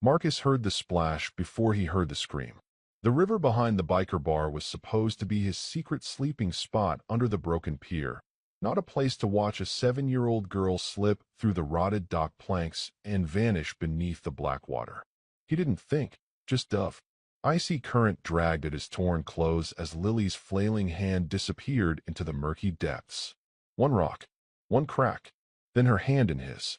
Marcus heard the splash before he heard the scream. The river behind the biker bar was supposed to be his secret sleeping spot under the broken pier, not a place to watch a 7-year-old girl slip through the rotted dock planks and vanish beneath the black water. He didn't think, just dove. Icy current dragged at his torn clothes as Lily's flailing hand disappeared into the murky depths. One rock, one crack, then her hand in his.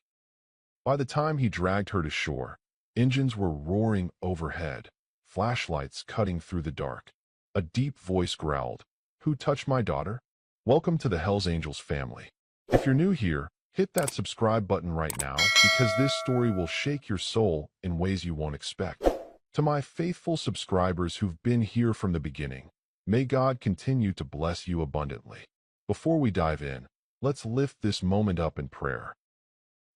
By the time he dragged her to shore, engines were roaring overhead, flashlights cutting through the dark. A deep voice growled, "Who touched my daughter?" Welcome to the Hells Angels family. If you're new here, hit that subscribe button right now because this story will shake your soul in ways you won't expect. To my faithful subscribers who've been here from the beginning, may God continue to bless you abundantly. Before we dive in, let's lift this moment up in prayer.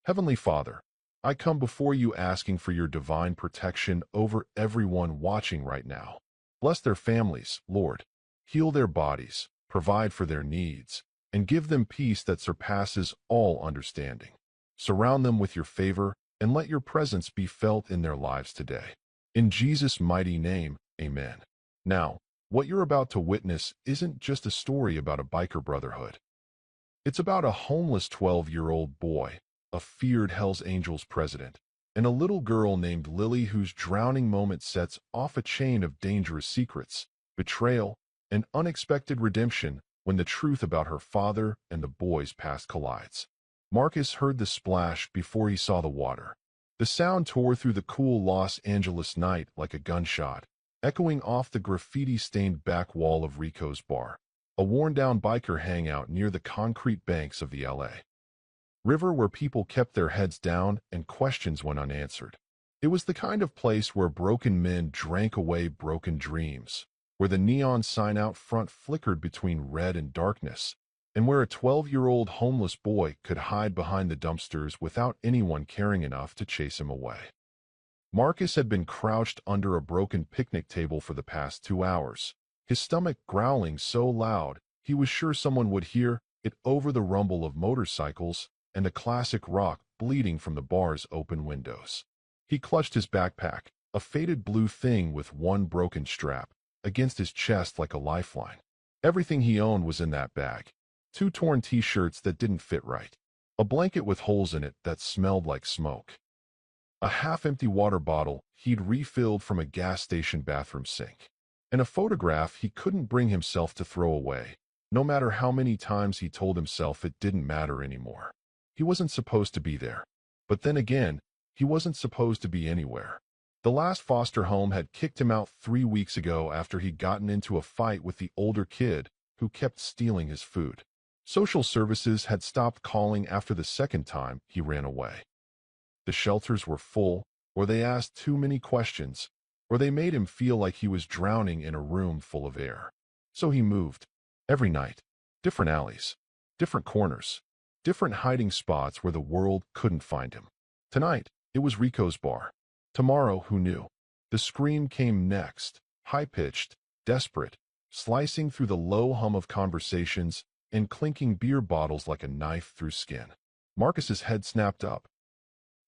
Heavenly Father, I come before you asking for your divine protection over everyone watching right now. Bless their families, Lord. Heal their bodies, provide for their needs, and give them peace that surpasses all understanding. Surround them with your favor and let your presence be felt in their lives today. In Jesus' mighty name, amen. Now, what you're about to witness isn't just a story about a biker brotherhood. It's about a homeless 12-year-old boy, a feared Hells Angels president, and a little girl named Lily whose drowning moment sets off a chain of dangerous secrets, betrayal, and unexpected redemption when the truth about her father and the boy's past collides. Marcus heard the splash before he saw the water. The sound tore through the cool Los Angeles night like a gunshot, echoing off the graffiti-stained back wall of Rico's bar, a worn-down biker hangout near the concrete banks of the LA River where people kept their heads down and questions went unanswered. It was the kind of place where broken men drank away broken dreams, where the neon sign out front flickered between red and darkness, and where a 12-year-old homeless boy could hide behind the dumpsters without anyone caring enough to chase him away. Marcus had been crouched under a broken picnic table for the past 2 hours, his stomach growling so loud he was sure someone would hear it over the rumble of motorcycles and the classic rock bleeding from the bar's open windows. He clutched his backpack, a faded blue thing with one broken strap, against his chest like a lifeline. Everything he owned was in that bag. 2 torn t-shirts that didn't fit right, a blanket with holes in it that smelled like smoke, a half-empty water bottle he'd refilled from a gas station bathroom sink, and a photograph he couldn't bring himself to throw away, no matter how many times he told himself it didn't matter anymore. He wasn't supposed to be there, but then again, he wasn't supposed to be anywhere. The last foster home had kicked him out 3 weeks ago after he'd gotten into a fight with the older kid who kept stealing his food. Social services had stopped calling after the second time he ran away. The shelters were full, or they asked too many questions, or they made him feel like he was drowning in a room full of air. So he moved. Every night. Different alleys. Different corners. Different hiding spots where the world couldn't find him. Tonight, it was Rico's bar. Tomorrow, who knew? The scream came next, high-pitched, desperate, slicing through the low hum of conversations and clinking beer bottles like a knife through skin. Marcus's head snapped up.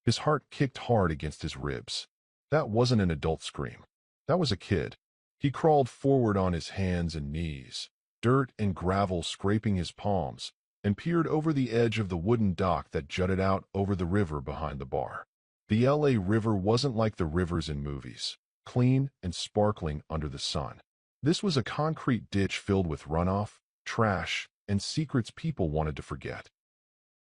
His heart kicked hard against his ribs. That wasn't an adult scream. That was a kid. He crawled forward on his hands and knees, dirt and gravel scraping his palms, and peered over the edge of the wooden dock that jutted out over the river behind the bar. The LA River wasn't like the rivers in movies, clean and sparkling under the sun. This was a concrete ditch filled with runoff, trash, and secrets people wanted to forget.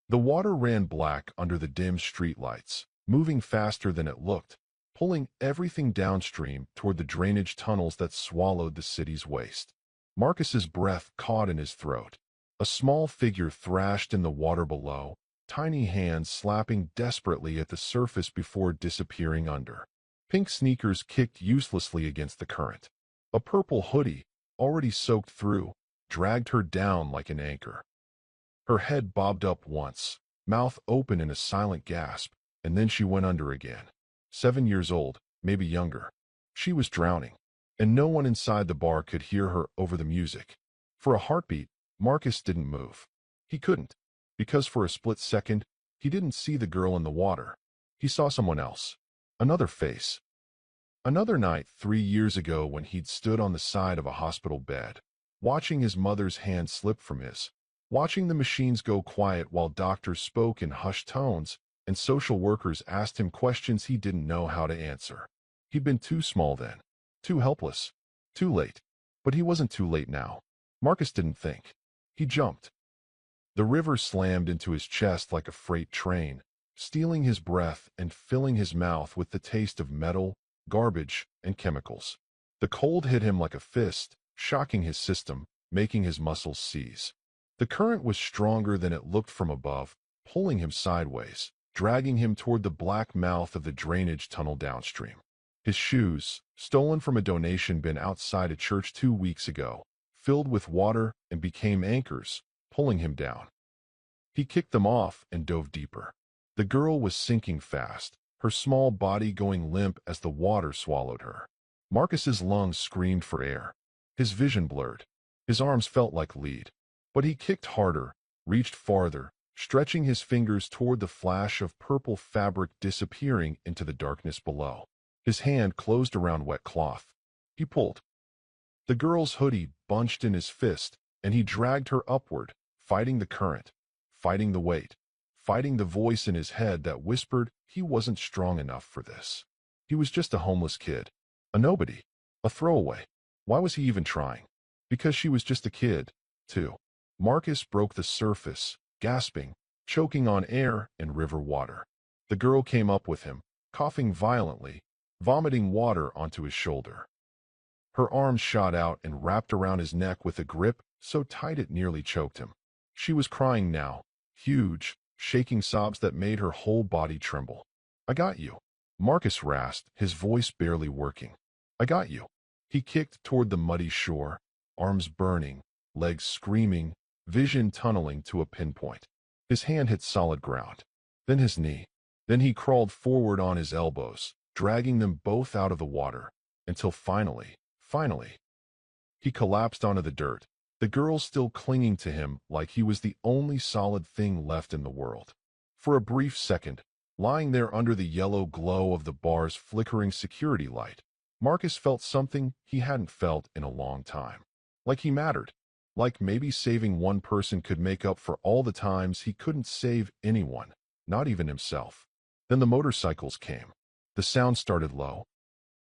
The water ran black under the dim streetlights, moving faster than it looked, pulling everything downstream toward the drainage tunnels that swallowed the city's waste. Marcus's breath caught in his throat. A small figure thrashed in the water below, tiny hands slapping desperately at the surface before disappearing under. Pink sneakers kicked uselessly against the current. A purple hoodie, already soaked through, dragged her down like an anchor. Her head bobbed up once, mouth open in a silent gasp, and then she went under again. 7 years old, maybe younger. She was drowning, and no one inside the bar could hear her over the music. For a heartbeat, Marcus didn't move. He couldn't, because for a split second, he didn't see the girl in the water. He saw someone else. Another face. Another night 3 years ago when he'd stood on the side of a hospital bed, watching his mother's hand slip from his, watching the machines go quiet while doctors spoke in hushed tones and social workers asked him questions he didn't know how to answer. He'd been too small then, too helpless, too late. But he wasn't too late now. Marcus didn't think. He jumped. The river slammed into his chest like a freight train, stealing his breath and filling his mouth with the taste of metal, garbage, and chemicals. The cold hit him like a fist, shocking his system, making his muscles seize. The current was stronger than it looked from above, pulling him sideways, dragging him toward the black mouth of the drainage tunnel downstream. His shoes, stolen from a donation bin outside a church 2 weeks ago, filled with water and became anchors, pulling him down. He kicked them off and dove deeper. The girl was sinking fast, her small body going limp as the water swallowed her. Marcus's lungs screamed for air. His vision blurred. His arms felt like lead. But he kicked harder, reached farther, stretching his fingers toward the flash of purple fabric disappearing into the darkness below. His hand closed around wet cloth. He pulled. The girl's hoodie bunched in his fist, and he dragged her upward, fighting the current, fighting the weight, fighting the voice in his head that whispered he wasn't strong enough for this. He was just a homeless kid, a nobody, a throwaway. Why was he even trying? Because she was just a kid, too. Marcus broke the surface, gasping, choking on air and river water. The girl came up with him, coughing violently, vomiting water onto his shoulder. Her arms shot out and wrapped around his neck with a grip so tight it nearly choked him. She was crying now, huge, shaking sobs that made her whole body tremble. "I got you," Marcus rasped, his voice barely working. "I got you." He kicked toward the muddy shore, arms burning, legs screaming, vision tunneling to a pinpoint. His hand hit solid ground, then his knee. Then he crawled forward on his elbows, dragging them both out of the water, until finally, he collapsed onto the dirt, the girl still clinging to him like he was the only solid thing left in the world. For a brief second, lying there under the yellow glow of the bar's flickering security light, Marcus felt something he hadn't felt in a long time. Like he mattered. Like maybe saving one person could make up for all the times he couldn't save anyone, not even himself. Then the motorcycles came. The sound started low.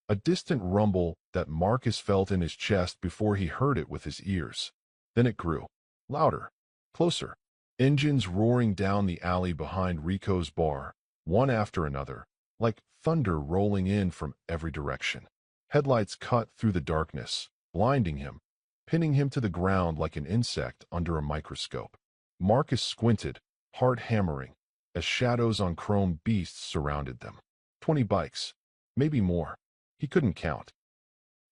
A distant rumble that Marcus felt in his chest before he heard it with his ears. Then it grew. Louder. Closer. Engines roaring down the alley behind Rico's bar, one after another, like thunder rolling in from every direction. Headlights cut through the darkness, blinding him, pinning him to the ground like an insect under a microscope. Marcus squinted, heart hammering, as shadows on chrome beasts surrounded them. 20 bikes. Maybe more. He couldn't count.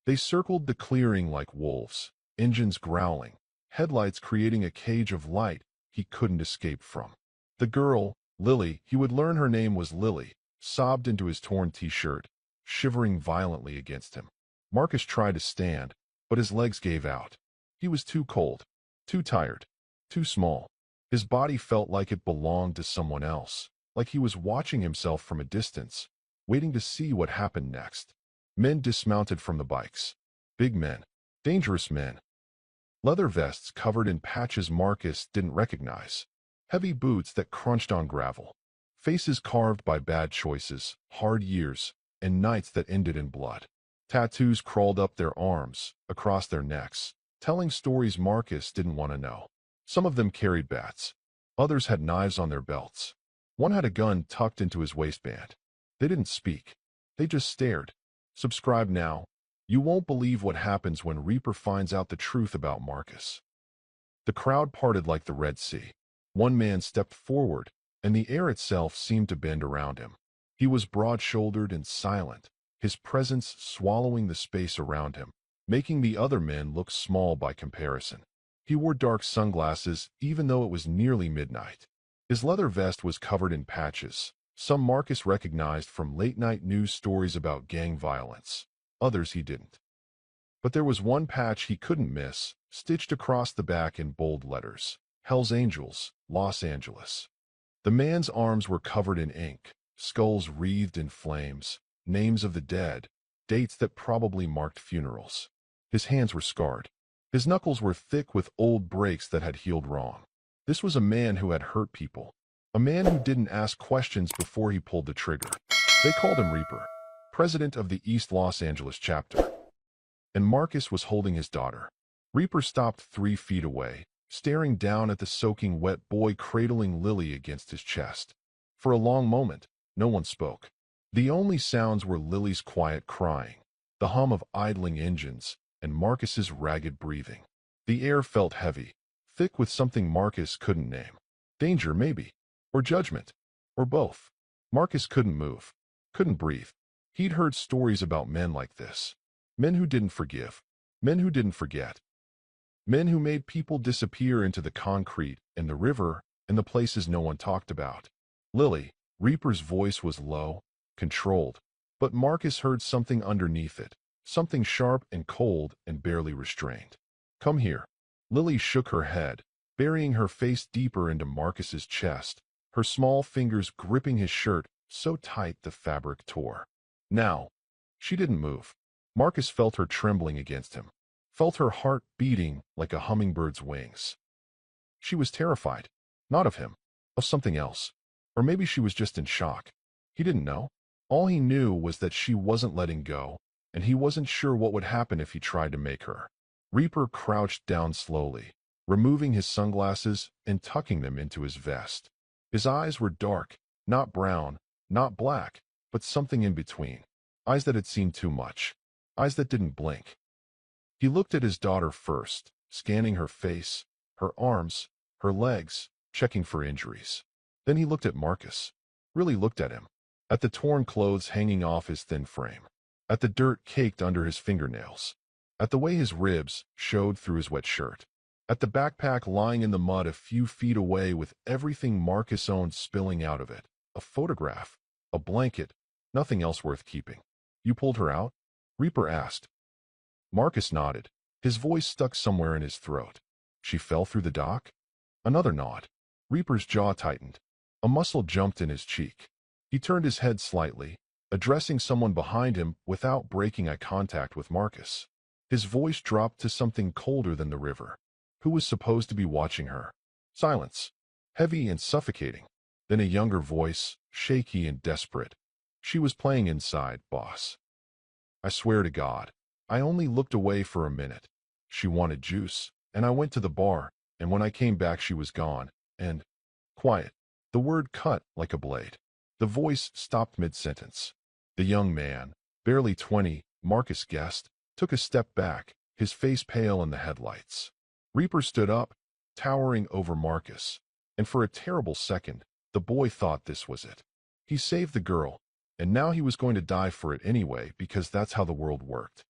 They circled the clearing like wolves, engines growling, headlights creating a cage of light he couldn't escape from. The girl, Lily, he would learn her name was Lily, sobbed into his torn t-shirt, shivering violently against him. Marcus tried to stand, but his legs gave out. He was too cold, too tired, too small. His body felt like it belonged to someone else, like he was watching himself from a distance, waiting to see what happened next. Men dismounted from the bikes. Big men. Dangerous men. Leather vests covered in patches Marcus didn't recognize. Heavy boots that crunched on gravel. Faces carved by bad choices, hard years, and nights that ended in blood. Tattoos crawled up their arms, across their necks, telling stories Marcus didn't want to know. Some of them carried bats. Others had knives on their belts. One had a gun tucked into his waistband. They didn't speak. They just stared. Subscribe now. You won't believe what happens when Reaper finds out the truth about Marcus. The crowd parted like the Red Sea. One man stepped forward, and the air itself seemed to bend around him. He was broad-shouldered and silent, his presence swallowing the space around him, making the other men look small by comparison. He wore dark sunglasses even though it was nearly midnight. His leather vest was covered in patches. Some Marcus recognized from late-night news stories about gang violence. Others he didn't. But there was one patch he couldn't miss, stitched across the back in bold letters. Hell's Angels, Los Angeles. The man's arms were covered in ink, skulls wreathed in flames, names of the dead, dates that probably marked funerals. His hands were scarred. His knuckles were thick with old breaks that had healed wrong. This was a man who had hurt people. A man who didn't ask questions before he pulled the trigger. They called him Reaper, president of the East Los Angeles chapter. And Marcus was holding his daughter. Reaper stopped 3 feet away, staring down at the soaking wet boy cradling Lily against his chest. For a long moment, no one spoke. The only sounds were Lily's quiet crying, the hum of idling engines, and Marcus's ragged breathing. The air felt heavy, thick with something Marcus couldn't name. Danger, maybe. Or judgment. Or both. Marcus couldn't move. Couldn't breathe. He'd heard stories about men like this. Men who didn't forgive. Men who didn't forget. Men who made people disappear into the concrete and the river and the places no one talked about. Lily, Reaper's voice was low, controlled, but Marcus heard something underneath it, something sharp and cold and barely restrained. Come here. Lily shook her head, burying her face deeper into Marcus's chest, her small fingers gripping his shirt so tight the fabric tore. Now, she didn't move. Marcus felt her trembling against him, felt her heart beating like a hummingbird's wings. She was terrified, not of him, of something else. Or maybe she was just in shock. He didn't know. All he knew was that she wasn't letting go, and he wasn't sure what would happen if he tried to make her. Reaper crouched down slowly, removing his sunglasses and tucking them into his vest. His eyes were dark, not brown, not black, but something in between. Eyes that had seen too much. Eyes that didn't blink. He looked at his daughter first, scanning her face, her arms, her legs, checking for injuries. Then he looked at Marcus. Really looked at him. At the torn clothes hanging off his thin frame. At the dirt caked under his fingernails. At the way his ribs showed through his wet shirt. At the backpack lying in the mud a few feet away with everything Marcus owned spilling out of it. A photograph. A blanket. Nothing else worth keeping. You pulled her out? Reaper asked. Marcus nodded. His voice stuck somewhere in his throat. She fell through the dock? Another nod. Reaper's jaw tightened. A muscle jumped in his cheek. He turned his head slightly, addressing someone behind him without breaking eye contact with Marcus. His voice dropped to something colder than the river. Who was supposed to be watching her? Silence. Heavy and suffocating. Then a younger voice, shaky and desperate. She was playing inside, boss. I swear to God, I only looked away for a minute. She wanted juice, and I went to the bar, and when I came back she was gone, and quiet. The word cut like a blade. The voice stopped mid-sentence. The young man, barely 20, Marcus guessed, took a step back, his face pale in the headlights. Reaper stood up, towering over Marcus, and for a terrible second, the boy thought this was it. He saved the girl, and now he was going to die for it anyway because that's how the world worked.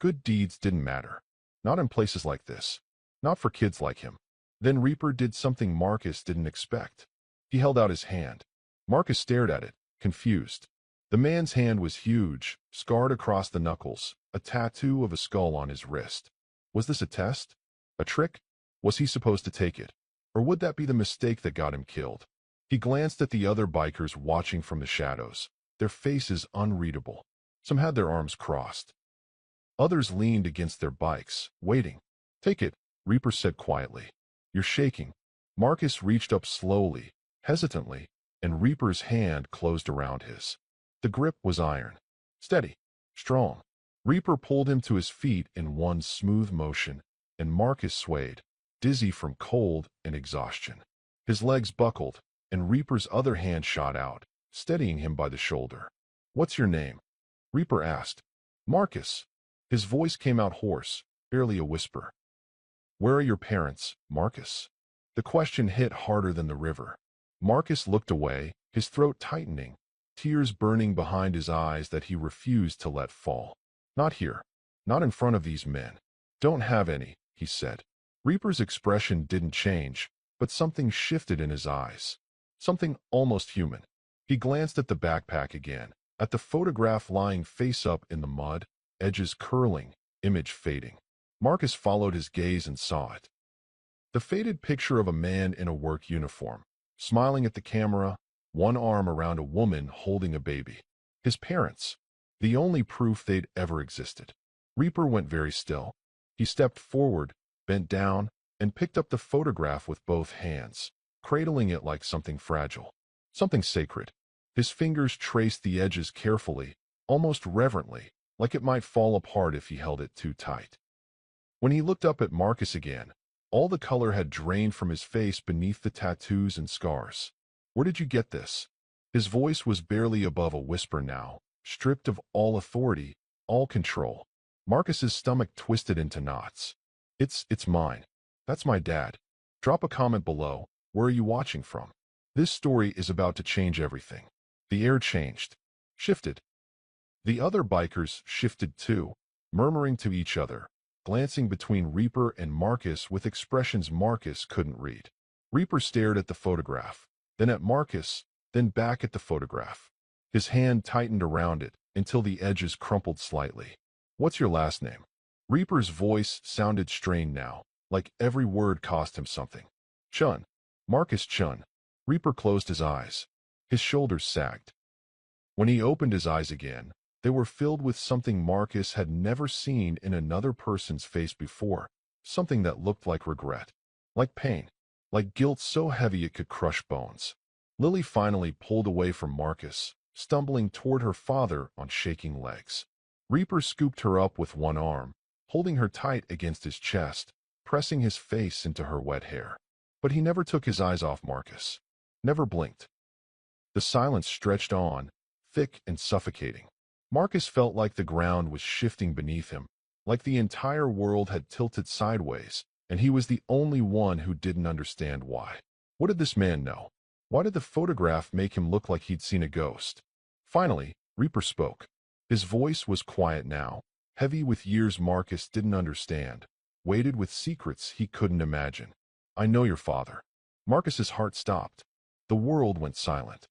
Good deeds didn't matter. Not in places like this. Not for kids like him. Then Reaper did something Marcus didn't expect. He held out his hand. Marcus stared at it, confused. The man's hand was huge, scarred across the knuckles, a tattoo of a skull on his wrist. Was this a test? A trick? Was he supposed to take it? Or would that be the mistake that got him killed? He glanced at the other bikers watching from the shadows, their faces unreadable. Some had their arms crossed. Others leaned against their bikes, waiting. Take it, Reaper said quietly. You're shaking. Marcus reached up slowly, hesitantly, and Reaper's hand closed around his. The grip was iron. Steady. Strong. Reaper pulled him to his feet in one smooth motion, and Marcus swayed, dizzy from cold and exhaustion. His legs buckled, and Reaper's other hand shot out, steadying him by the shoulder. What's your name? Reaper asked. Marcus. His voice came out hoarse, barely a whisper. Where are your parents, Marcus? The question hit harder than the river. Marcus looked away, his throat tightening, tears burning behind his eyes that he refused to let fall. Not here. Not in front of these men. Don't have any, he said. Reaper's expression didn't change, but something shifted in his eyes. Something almost human. He glanced at the backpack again, at the photograph lying face up in the mud, edges curling, image fading. Marcus followed his gaze and saw it. The faded picture of a man in a work uniform, smiling at the camera, one arm around a woman holding a baby. His parents, the only proof they'd ever existed. Reaper went very still. He stepped forward, bent down, and picked up the photograph with both hands, cradling it like something fragile, something sacred. His fingers traced the edges carefully, almost reverently, like it might fall apart if he held it too tight. When he looked up at Marcus again, all the color had drained from his face beneath the tattoos and scars. "Where did you get this?" His voice was barely above a whisper now, stripped of all authority, all control. Marcus's stomach twisted into knots. It's mine. That's my dad. Drop a comment below. Where are you watching from? This story is about to change everything. The air changed. Shifted. The other bikers shifted too, murmuring to each other, glancing between Reaper and Marcus with expressions Marcus couldn't read. Reaper stared at the photograph, then at Marcus, then back at the photograph. His hand tightened around it until the edges crumpled slightly. "What's your last name?" Reaper's voice sounded strained now, like every word cost him something. "Chun. Marcus Chun." Reaper closed his eyes. His shoulders sagged. When he opened his eyes again, they were filled with something Marcus had never seen in another person's face before, something that looked like regret, like pain, like guilt so heavy it could crush bones. Lily finally pulled away from Marcus, stumbling toward her father on shaking legs. Reaper scooped her up with one arm, holding her tight against his chest, pressing his face into her wet hair. But he never took his eyes off Marcus, never blinked. The silence stretched on, thick and suffocating. Marcus felt like the ground was shifting beneath him, like the entire world had tilted sideways, and he was the only one who didn't understand why. What did this man know? Why did the photograph make him look like he'd seen a ghost? Finally, Reaper spoke. His voice was quiet now, heavy with years Marcus didn't understand, weighted with secrets he couldn't imagine. "I know your father." Marcus's heart stopped. The world went silent.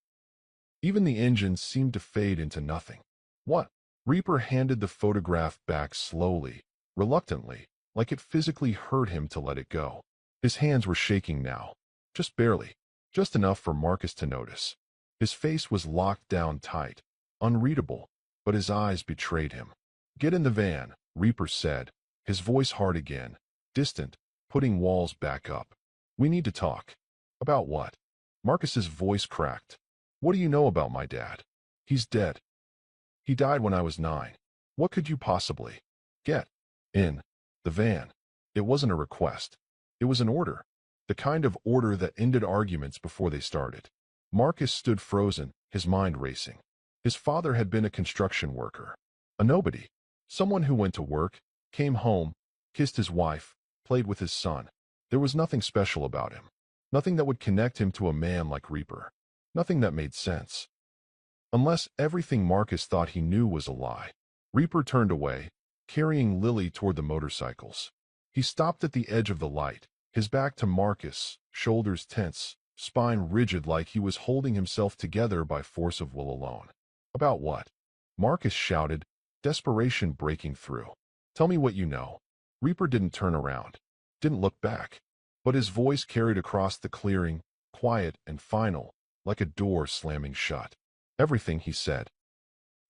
Even the engines seemed to fade into nothing. "What?" Reaper handed the photograph back slowly, reluctantly, like it physically hurt him to let it go. His hands were shaking now, just barely, just enough for Marcus to notice. His face was locked down tight, unreadable, but his eyes betrayed him. "Get in the van," Reaper said, his voice hard again, distant, putting walls back up. "We need to talk." "About what?" Marcus's voice cracked. "What do you know about my dad?" "He's dead. He died when I was 9. What could you possibly—" "Get in the van." It wasn't a request. It was an order. The kind of order that ended arguments before they started. Marcus stood frozen, his mind racing. His father had been a construction worker. A nobody. Someone who went to work, came home, kissed his wife, played with his son. There was nothing special about him. Nothing that would connect him to a man like Reaper. Nothing that made sense. Unless everything Marcus thought he knew was a lie. Reaper turned away, carrying Lily toward the motorcycles. He stopped at the edge of the light, his back to Marcus, shoulders tense, spine rigid like he was holding himself together by force of will alone. "About what?" Marcus shouted, desperation breaking through. "Tell me what you know." Reaper didn't turn around, didn't look back, but his voice carried across the clearing, quiet and final, like a door slamming shut. "Everything," he said.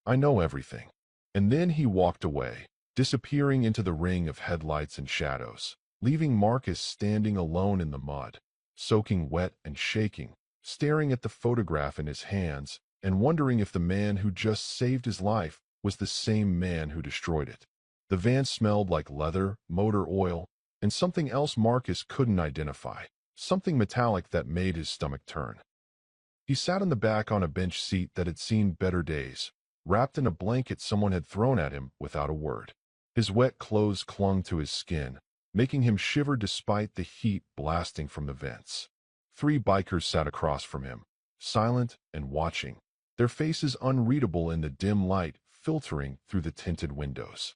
"I know everything." And then he walked away, disappearing into the ring of headlights and shadows, leaving Marcus standing alone in the mud, soaking wet and shaking, staring at the photograph in his hands and wondering if the man who just saved his life was the same man who destroyed it. The van smelled like leather, motor oil, and something else Marcus couldn't identify, something metallic that made his stomach turn. He sat in the back on a bench seat that had seen better days, wrapped in a blanket someone had thrown at him without a word. His wet clothes clung to his skin, making him shiver despite the heat blasting from the vents. 3 bikers sat across from him, silent and watching, their faces unreadable in the dim light filtering through the tinted windows.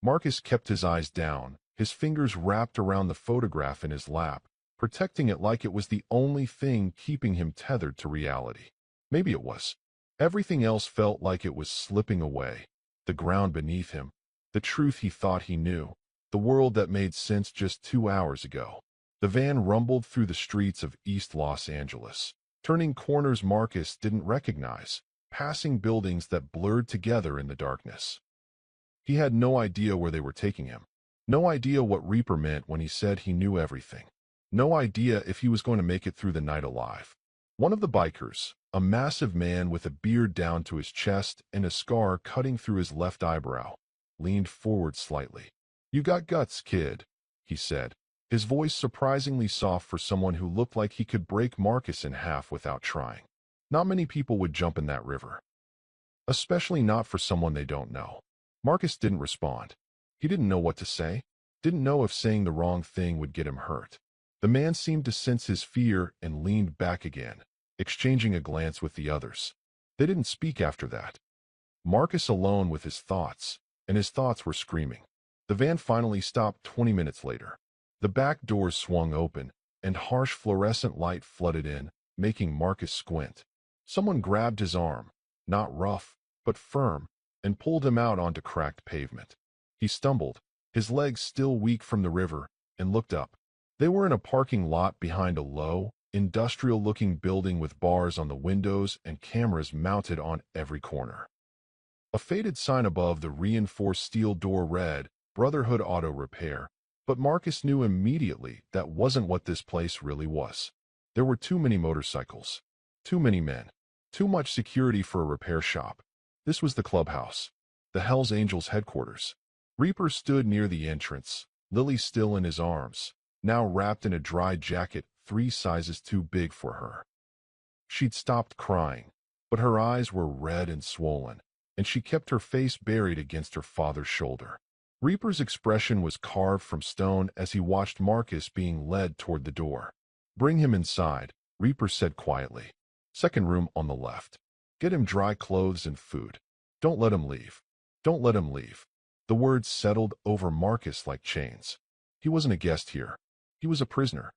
Marcus kept his eyes down, his fingers wrapped around the photograph in his lap, protecting it like it was the only thing keeping him tethered to reality. Maybe it was. Everything else felt like it was slipping away. The ground beneath him, the truth he thought he knew, the world that made sense just 2 hours ago. The van rumbled through the streets of East Los Angeles, turning corners Marcus didn't recognize, passing buildings that blurred together in the darkness. He had no idea where they were taking him. No idea what Reaper meant when he said he knew everything. No idea if he was going to make it through the night alive. One of the bikers, a massive man with a beard down to his chest and a scar cutting through his left eyebrow, leaned forward slightly. "You got guts, kid," he said, his voice surprisingly soft for someone who looked like he could break Marcus in half without trying. Not many people would jump in that river. Especially not for someone they don't know. Marcus didn't respond. He didn't know what to say, didn't know if saying the wrong thing would get him hurt. The man seemed to sense his fear and leaned back again, exchanging a glance with the others. They didn't speak after that. Marcus alone with his thoughts, and his thoughts were screaming. The van finally stopped 20 minutes later. The back doors swung open, and harsh fluorescent light flooded in, making Marcus squint. Someone grabbed his arm, not rough, but firm, and pulled him out onto cracked pavement. He stumbled, his legs still weak from the river, and looked up. They were in a parking lot behind a low, industrial-looking building with bars on the windows and cameras mounted on every corner. A faded sign above the reinforced steel door read, "Brotherhood Auto Repair," but Marcus knew immediately that wasn't what this place really was. There were too many motorcycles, too many men, too much security for a repair shop. This was the clubhouse, the Hells Angels headquarters. Reaper stood near the entrance, Lily still in his arms, now wrapped in a dry jacket 3 sizes too big for her. She'd stopped crying, but her eyes were red and swollen, and she kept her face buried against her father's shoulder. Reaper's expression was carved from stone as he watched Marcus being led toward the door. "Bring him inside," Reaper said quietly. "Second room on the left. Get him dry clothes and food. Don't let him leave. Don't let him leave." The words settled over Marcus like chains. He wasn't a guest here. He was a prisoner.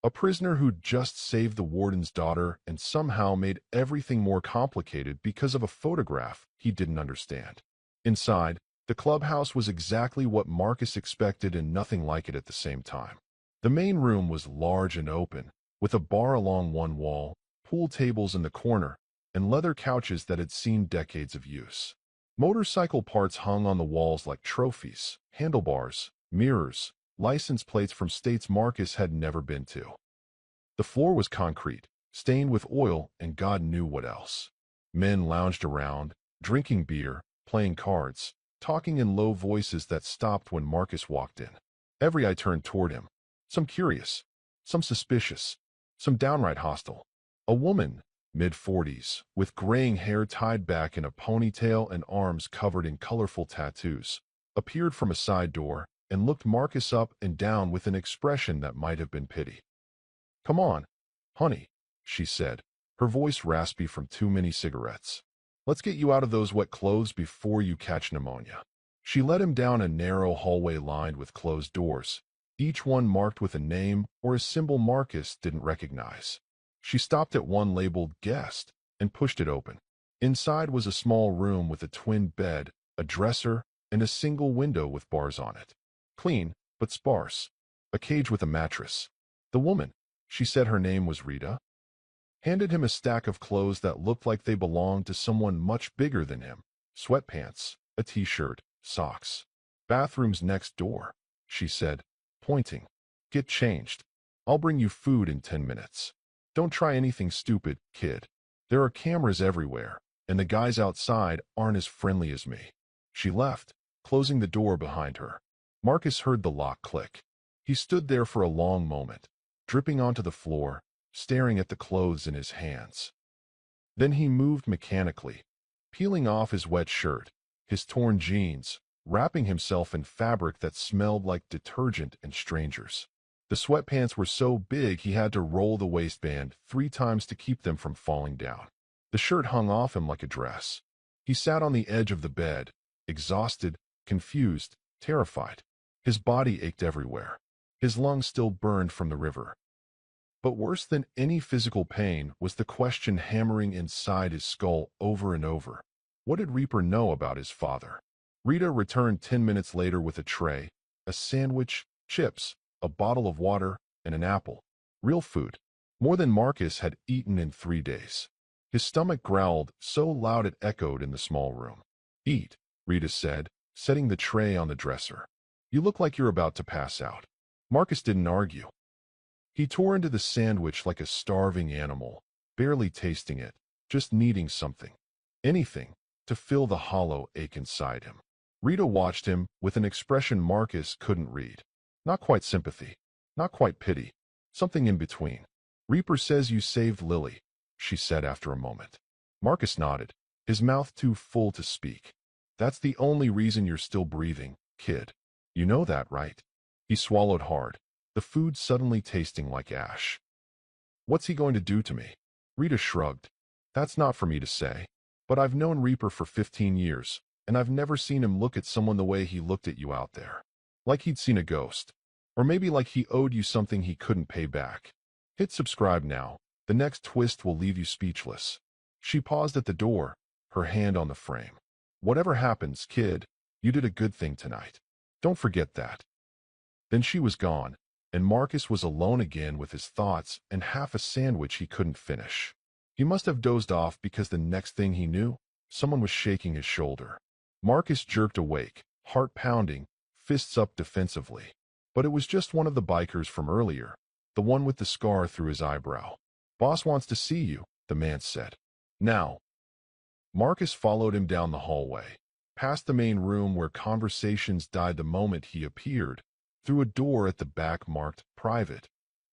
A prisoner who'd just saved the warden's daughter and somehow made everything more complicated because of a photograph he didn't understand. Inside, the clubhouse was exactly what Marcus expected and nothing like it at the same time. The main room was large and open, with a bar along one wall, pool tables in the corner, and leather couches that had seen decades of use. Motorcycle parts hung on the walls like trophies, handlebars, mirrors, license plates from states Marcus had never been to. The floor was concrete, stained with oil and God knew what else. Men lounged around, drinking beer, playing cards, talking in low voices that stopped when Marcus walked in. Every eye turned toward him, some curious, some suspicious, some downright hostile. A woman, mid-40s, with graying hair tied back in a ponytail and arms covered in colorful tattoos, appeared from a side door and looked Marcus up and down with an expression that might have been pity. "Come on, honey," she said, her voice raspy from too many cigarettes. "Let's get you out of those wet clothes before you catch pneumonia." She led him down a narrow hallway lined with closed doors, each one marked with a name or a symbol Marcus didn't recognize. She stopped at one labeled "Guest" and pushed it open. Inside was a small room with a twin bed, a dresser, and a single window with bars on it. Clean, but sparse. A cage with a mattress. The woman, she said her name was Rita, handed him a stack of clothes that looked like they belonged to someone much bigger than him. Sweatpants, a t-shirt, socks. "Bathroom's next door," she said, pointing. "Get changed. I'll bring you food in 10 minutes. Don't try anything stupid, kid. There are cameras everywhere, and the guys outside aren't as friendly as me." She left, closing the door behind her. Marcus heard the lock click. He stood there for a long moment, dripping onto the floor, staring at the clothes in his hands. Then he moved mechanically, peeling off his wet shirt, his torn jeans, wrapping himself in fabric that smelled like detergent and strangers. The sweatpants were so big he had to roll the waistband 3 times to keep them from falling down. The shirt hung off him like a dress. He sat on the edge of the bed, exhausted, confused, terrified. His body ached everywhere. His lungs still burned from the river. But worse than any physical pain was the question hammering inside his skull over and over. What did Reaper know about his father? Rita returned 10 minutes later with a tray, a sandwich, chips, a bottle of water, and an apple. Real food. more than Marcus had eaten in 3 days. His stomach growled so loud it echoed in the small room. "Eat," Rita said, setting the tray on the dresser. "You look like you're about to pass out." Marcus didn't argue. He tore into the sandwich like a starving animal, barely tasting it, just needing something, anything, to fill the hollow ache inside him. Rita watched him with an expression Marcus couldn't read. Not quite sympathy, not quite pity, something in between. "Reaper says you saved Lily," she said after a moment. Marcus nodded, his mouth too full to speak. "That's the only reason you're still breathing, kid. You know that, right?" He swallowed hard, the food suddenly tasting like ash. "What's he going to do to me?" Rita shrugged. "That's not for me to say. But I've known Reaper for 15 years, and I've never seen him look at someone the way he looked at you out there. Like he'd seen a ghost. Or maybe like he owed you something he couldn't pay back. Hit subscribe now. The next twist will leave you speechless." She paused at the door, her hand on the frame. "Whatever happens, kid, you did a good thing tonight. Don't forget that." Then she was gone, and Marcus was alone again with his thoughts and half a sandwich he couldn't finish. He must have dozed off because the next thing he knew, someone was shaking his shoulder. Marcus jerked awake, heart pounding, fists up defensively. But it was just one of the bikers from earlier, the one with the scar through his eyebrow. "Boss wants to see you," the man said. "Now." Marcus followed him down the hallway, past the main room where conversations died the moment he appeared, through a door at the back marked "Private,"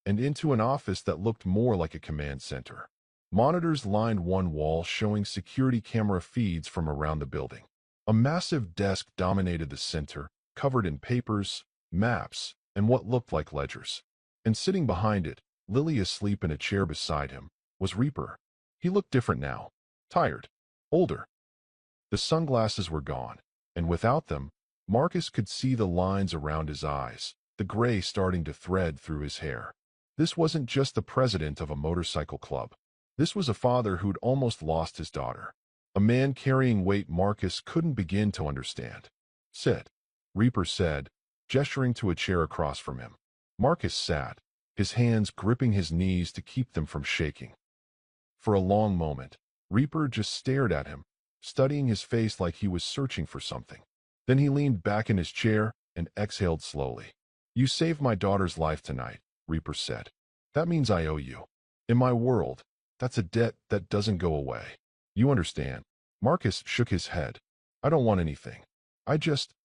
and into an office that looked more like a command center. Monitors lined one wall showing security camera feeds from around the building. A massive desk dominated the center, covered in papers, maps, and what looked like ledgers. And sitting behind it, Lily asleep in a chair beside him, was Reaper. He looked different now. Tired. Older. The sunglasses were gone, and without them, Marcus could see the lines around his eyes, the gray starting to thread through his hair. This wasn't just the president of a motorcycle club. This was a father who'd almost lost his daughter. A man carrying weight Marcus couldn't begin to understand. "Sit," Reaper said, gesturing to a chair across from him. Marcus sat, his hands gripping his knees to keep them from shaking. For a long moment, Reaper just stared at him, studying his face like he was searching for something. Then he leaned back in his chair and exhaled slowly. "You saved my daughter's life tonight," Reaper said. "That means I owe you. In my world, that's a debt that doesn't go away. You understand?" Marcus shook his head. "I don't want anything.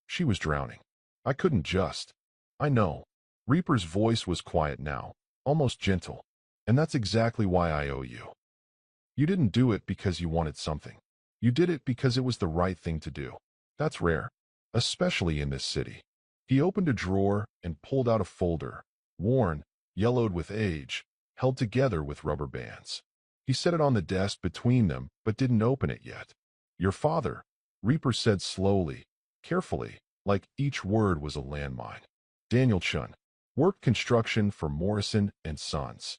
She was drowning. I couldn't just." "I know." Reaper's voice was quiet now, almost gentle. "And that's exactly why I owe you. You didn't do it because you wanted something. You did it because it was the right thing to do. That's rare, especially in this city." He opened a drawer and pulled out a folder, worn, yellowed with age, held together with rubber bands. He set it on the desk between them, but didn't open it yet. "Your father," Reaper said slowly, carefully, like each word was a landmine. "Daniel Chun. Worked construction for Morrison and Sons.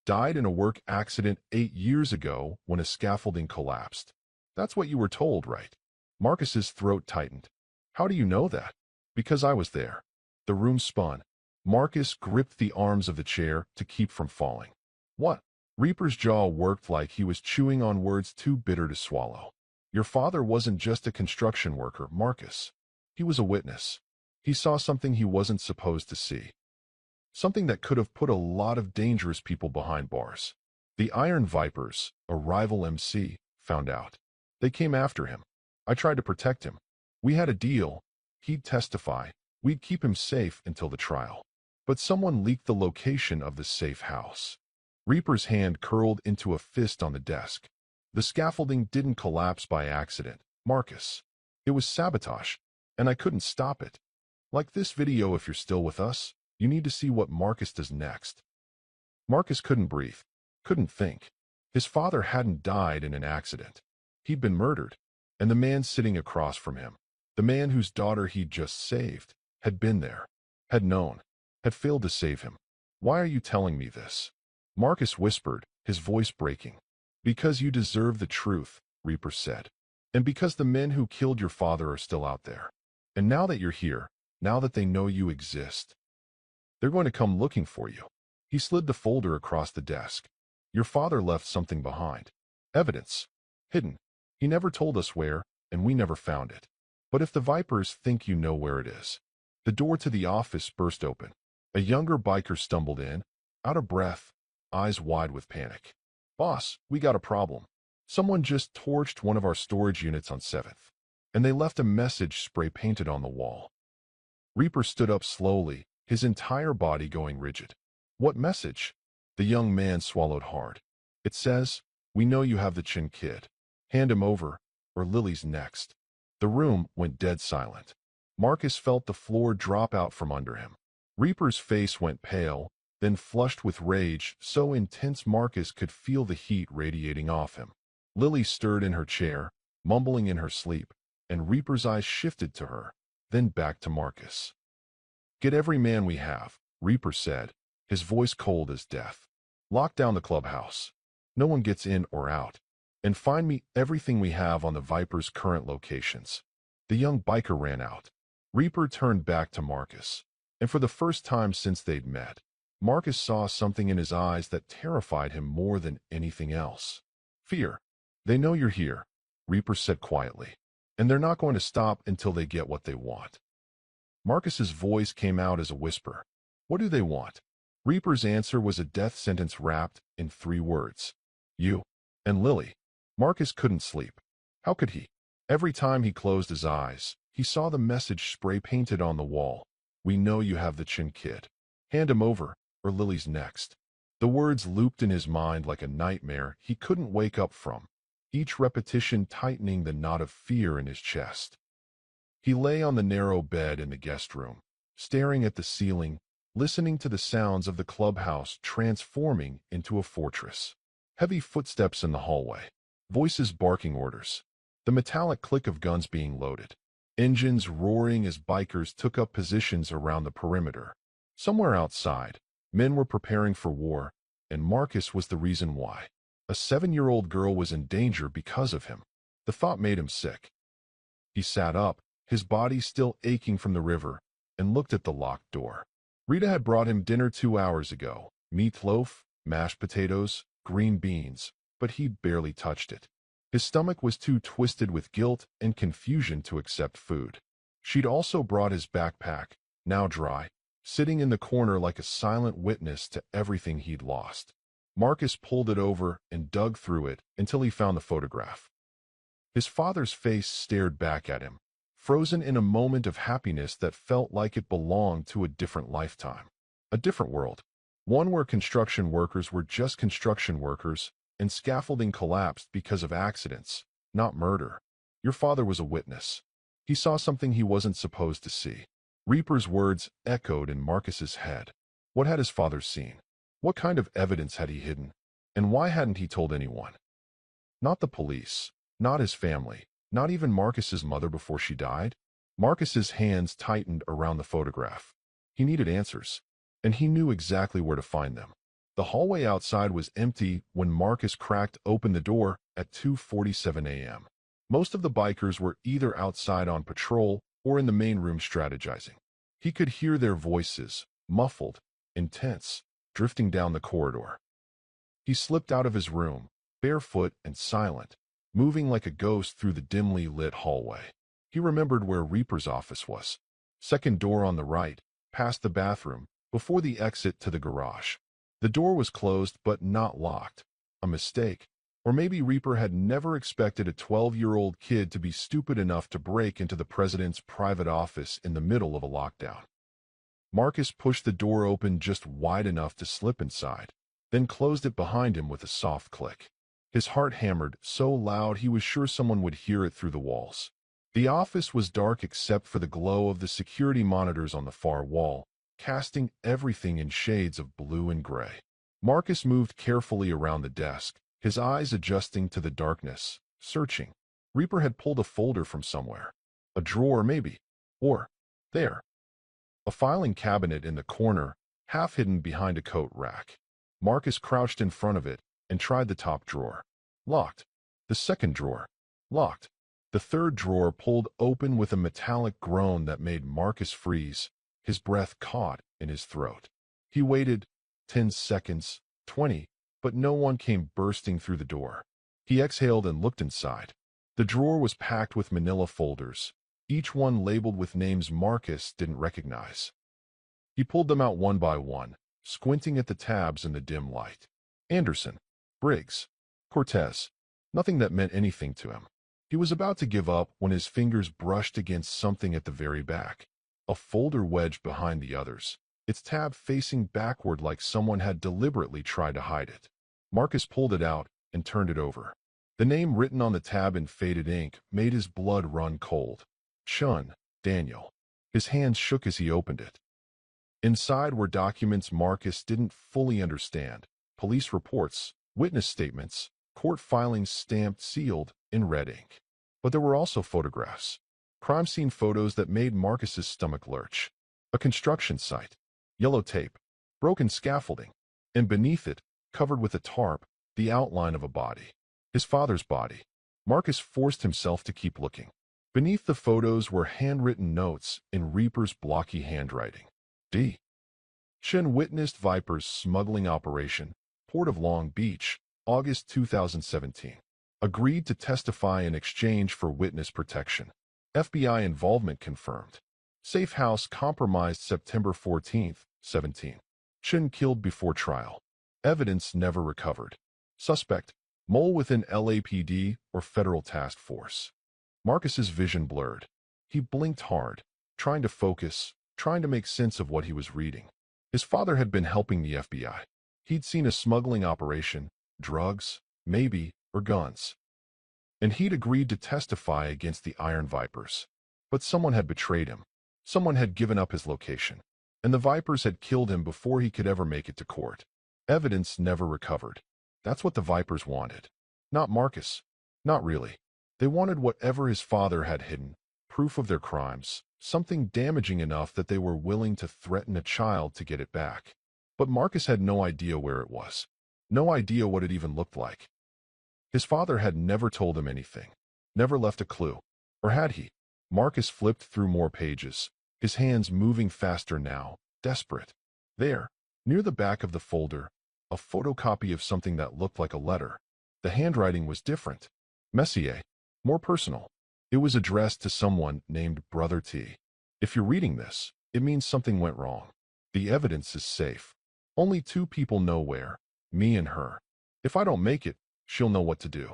Died in a work accident 8 years ago when a scaffolding collapsed." "That's what you were told, right?" Marcus's throat tightened. "How do you know that?" "Because I was there." The room spun. Marcus gripped the arms of the chair to keep from falling. "What?" Reaper's jaw worked like he was chewing on words too bitter to swallow. "Your father wasn't just a construction worker, Marcus. He was a witness. He saw something he wasn't supposed to see. Something that could have put a lot of dangerous people behind bars. The Iron Vipers, a rival MC, found out. They came after him. I tried to protect him. We had a deal. He'd testify. We'd keep him safe until the trial. But someone leaked the location of the safe house." Reaper's hand curled into a fist on the desk. "The scaffolding didn't collapse by accident, Marcus. It was sabotage, and I couldn't stop it. Like this video, if you're still with us, you need to see what Marcus does next." Marcus couldn't breathe, couldn't think. His father hadn't died in an accident. He'd been murdered, and the man sitting across from him, the man whose daughter he'd just saved, had been there, had known, had failed to save him. "Why are you telling me this?" Marcus whispered, his voice breaking. "Because you deserve the truth," Reaper said. "And because the men who killed your father are still out there. And now that you're here, now that they know you exist, they're going to come looking for you." He slid the folder across the desk. Your father left something behind. Evidence. Hidden. He never told us where, and we never found it. But if the Vipers think you know where it is. The door to the office burst open. A younger biker stumbled in, out of breath, eyes wide with panic. Boss, we got a problem. Someone just torched one of our storage units on 7th, and they left a message spray-painted on the wall. Reaper stood up slowly, his entire body going rigid. What message? The young man swallowed hard. It says, we know you have the Chin kid. Hand him over, or Lily's next. The room went dead silent. Marcus felt the floor drop out from under him. Reaper's face went pale, then flushed with rage, so intense Marcus could feel the heat radiating off him. Lily stirred in her chair, mumbling in her sleep, and Reaper's eyes shifted to her, then back to Marcus. Get every man we have, Reaper said, his voice cold as death. Lock down the clubhouse. No one gets in or out. And find me everything we have on the Viper's current locations. The young biker ran out. Reaper turned back to Marcus. And for the first time since they'd met, Marcus saw something in his eyes that terrified him more than anything else. Fear. They know you're here, Reaper said quietly. And they're not going to stop until they get what they want. Marcus's voice came out as a whisper. What do they want? Reaper's answer was a death sentence wrapped in 3 words. You and Lily. Marcus couldn't sleep. How could he? Every time he closed his eyes, he saw the message spray-painted on the wall. We know you have the Chin kid. Hand him over, or Lily's next. The words looped in his mind like a nightmare he couldn't wake up from, each repetition tightening the knot of fear in his chest. He lay on the narrow bed in the guest room, staring at the ceiling, listening to the sounds of the clubhouse transforming into a fortress. Heavy footsteps in the hallway. Voices barking orders. The metallic click of guns being loaded. Engines roaring as bikers took up positions around the perimeter. Somewhere outside, men were preparing for war, and Marcus was the reason why. A 7-year-old girl was in danger because of him. The thought made him sick. He sat up, his body still aching from the river, and looked at the locked door. Rita had brought him dinner 2 hours ago. Meatloaf, mashed potatoes, green beans, but he barely touched it. His stomach was too twisted with guilt and confusion to accept food. She'd also brought his backpack, now dry, sitting in the corner like a silent witness to everything he'd lost. Marcus pulled it over and dug through it until he found the photograph. His father's face stared back at him, frozen in a moment of happiness that felt like it belonged to a different lifetime. A different world. One where construction workers were just construction workers, and scaffolding collapsed because of accidents, not murder. Your father was a witness. He saw something he wasn't supposed to see. Reaper's words echoed in Marcus's head. What had his father seen? What kind of evidence had he hidden? And why hadn't he told anyone? Not the police, not his family, not even Marcus's mother before she died. Marcus's hands tightened around the photograph. He needed answers, and he knew exactly where to find them. The hallway outside was empty when Marcus cracked open the door at 2:47 a.m. Most of the bikers were either outside on patrol or in the main room strategizing. He could hear their voices, muffled, intense, drifting down the corridor. He slipped out of his room, barefoot and silent, moving like a ghost through the dimly lit hallway. He remembered where Reaper's office was. Second door on the right, past the bathroom, before the exit to the garage. The door was closed but not locked. A mistake. Or maybe Reaper had never expected a 12-year-old kid to be stupid enough to break into the president's private office in the middle of a lockdown. Marcus pushed the door open just wide enough to slip inside, then closed it behind him with a soft click. His heart hammered so loud he was sure someone would hear it through the walls. The office was dark except for the glow of the security monitors on the far wall, casting everything in shades of blue and gray. Marcus moved carefully around the desk, his eyes adjusting to the darkness, searching. Reaper had pulled a folder from somewhere. A drawer, maybe. Or, there. A filing cabinet in the corner, half hidden behind a coat rack. Marcus crouched in front of it and tried the top drawer. Locked. The second drawer. Locked. The third drawer pulled open with a metallic groan that made Marcus freeze, his breath caught in his throat. He waited, 10 seconds, 20, but no one came bursting through the door. He exhaled and looked inside. The drawer was packed with manila folders, each one labeled with names Marcus didn't recognize. He pulled them out one by one, squinting at the tabs in the dim light. Anderson, Briggs, Cortez. Nothing that meant anything to him. He was about to give up when his fingers brushed against something at the very back. A folder wedged behind the others, its tab facing backward like someone had deliberately tried to hide it. Marcus pulled it out and turned it over. The name written on the tab in faded ink made his blood run cold. Chun, Daniel. His hands shook as he opened it. Inside were documents Marcus didn't fully understand. Police reports, witness statements, court filings stamped sealed in red ink. But there were also photographs. Crime scene photos that made Marcus's stomach lurch. A construction site. Yellow tape. Broken scaffolding. And beneath it, covered with a tarp, the outline of a body. His father's body. Marcus forced himself to keep looking. Beneath the photos were handwritten notes in Reaper's blocky handwriting. D. Chen witnessed Viper's smuggling operation, Port of Long Beach, August 2017. Agreed to testify in exchange for witness protection. FBI involvement confirmed. Safe house compromised September 14, 17. Chen killed before trial. Evidence never recovered. Suspect, mole within LAPD or federal task force. Marcus's vision blurred. He blinked hard, trying to focus, trying to make sense of what he was reading. His father had been helping the FBI. He'd seen a smuggling operation, drugs, maybe, or guns. And he'd agreed to testify against the Iron Vipers. But someone had betrayed him. Someone had given up his location. And the Vipers had killed him before he could ever make it to court. Evidence never recovered. That's what the Vipers wanted. Not Marcus. Not really. They wanted whatever his father had hidden, proof of their crimes, something damaging enough that they were willing to threaten a child to get it back. But Marcus had no idea where it was. No idea what it even looked like. His father had never told him anything. Never left a clue. Or had he? Marcus flipped through more pages, his hands moving faster now, desperate. There, near the back of the folder, a photocopy of something that looked like a letter. The handwriting was different. Messier. More personal. It was addressed to someone named Brother T. If you're reading this, it means something went wrong. The evidence is safe. Only two people know where. Me and her. If I don't make it, she'll know what to do.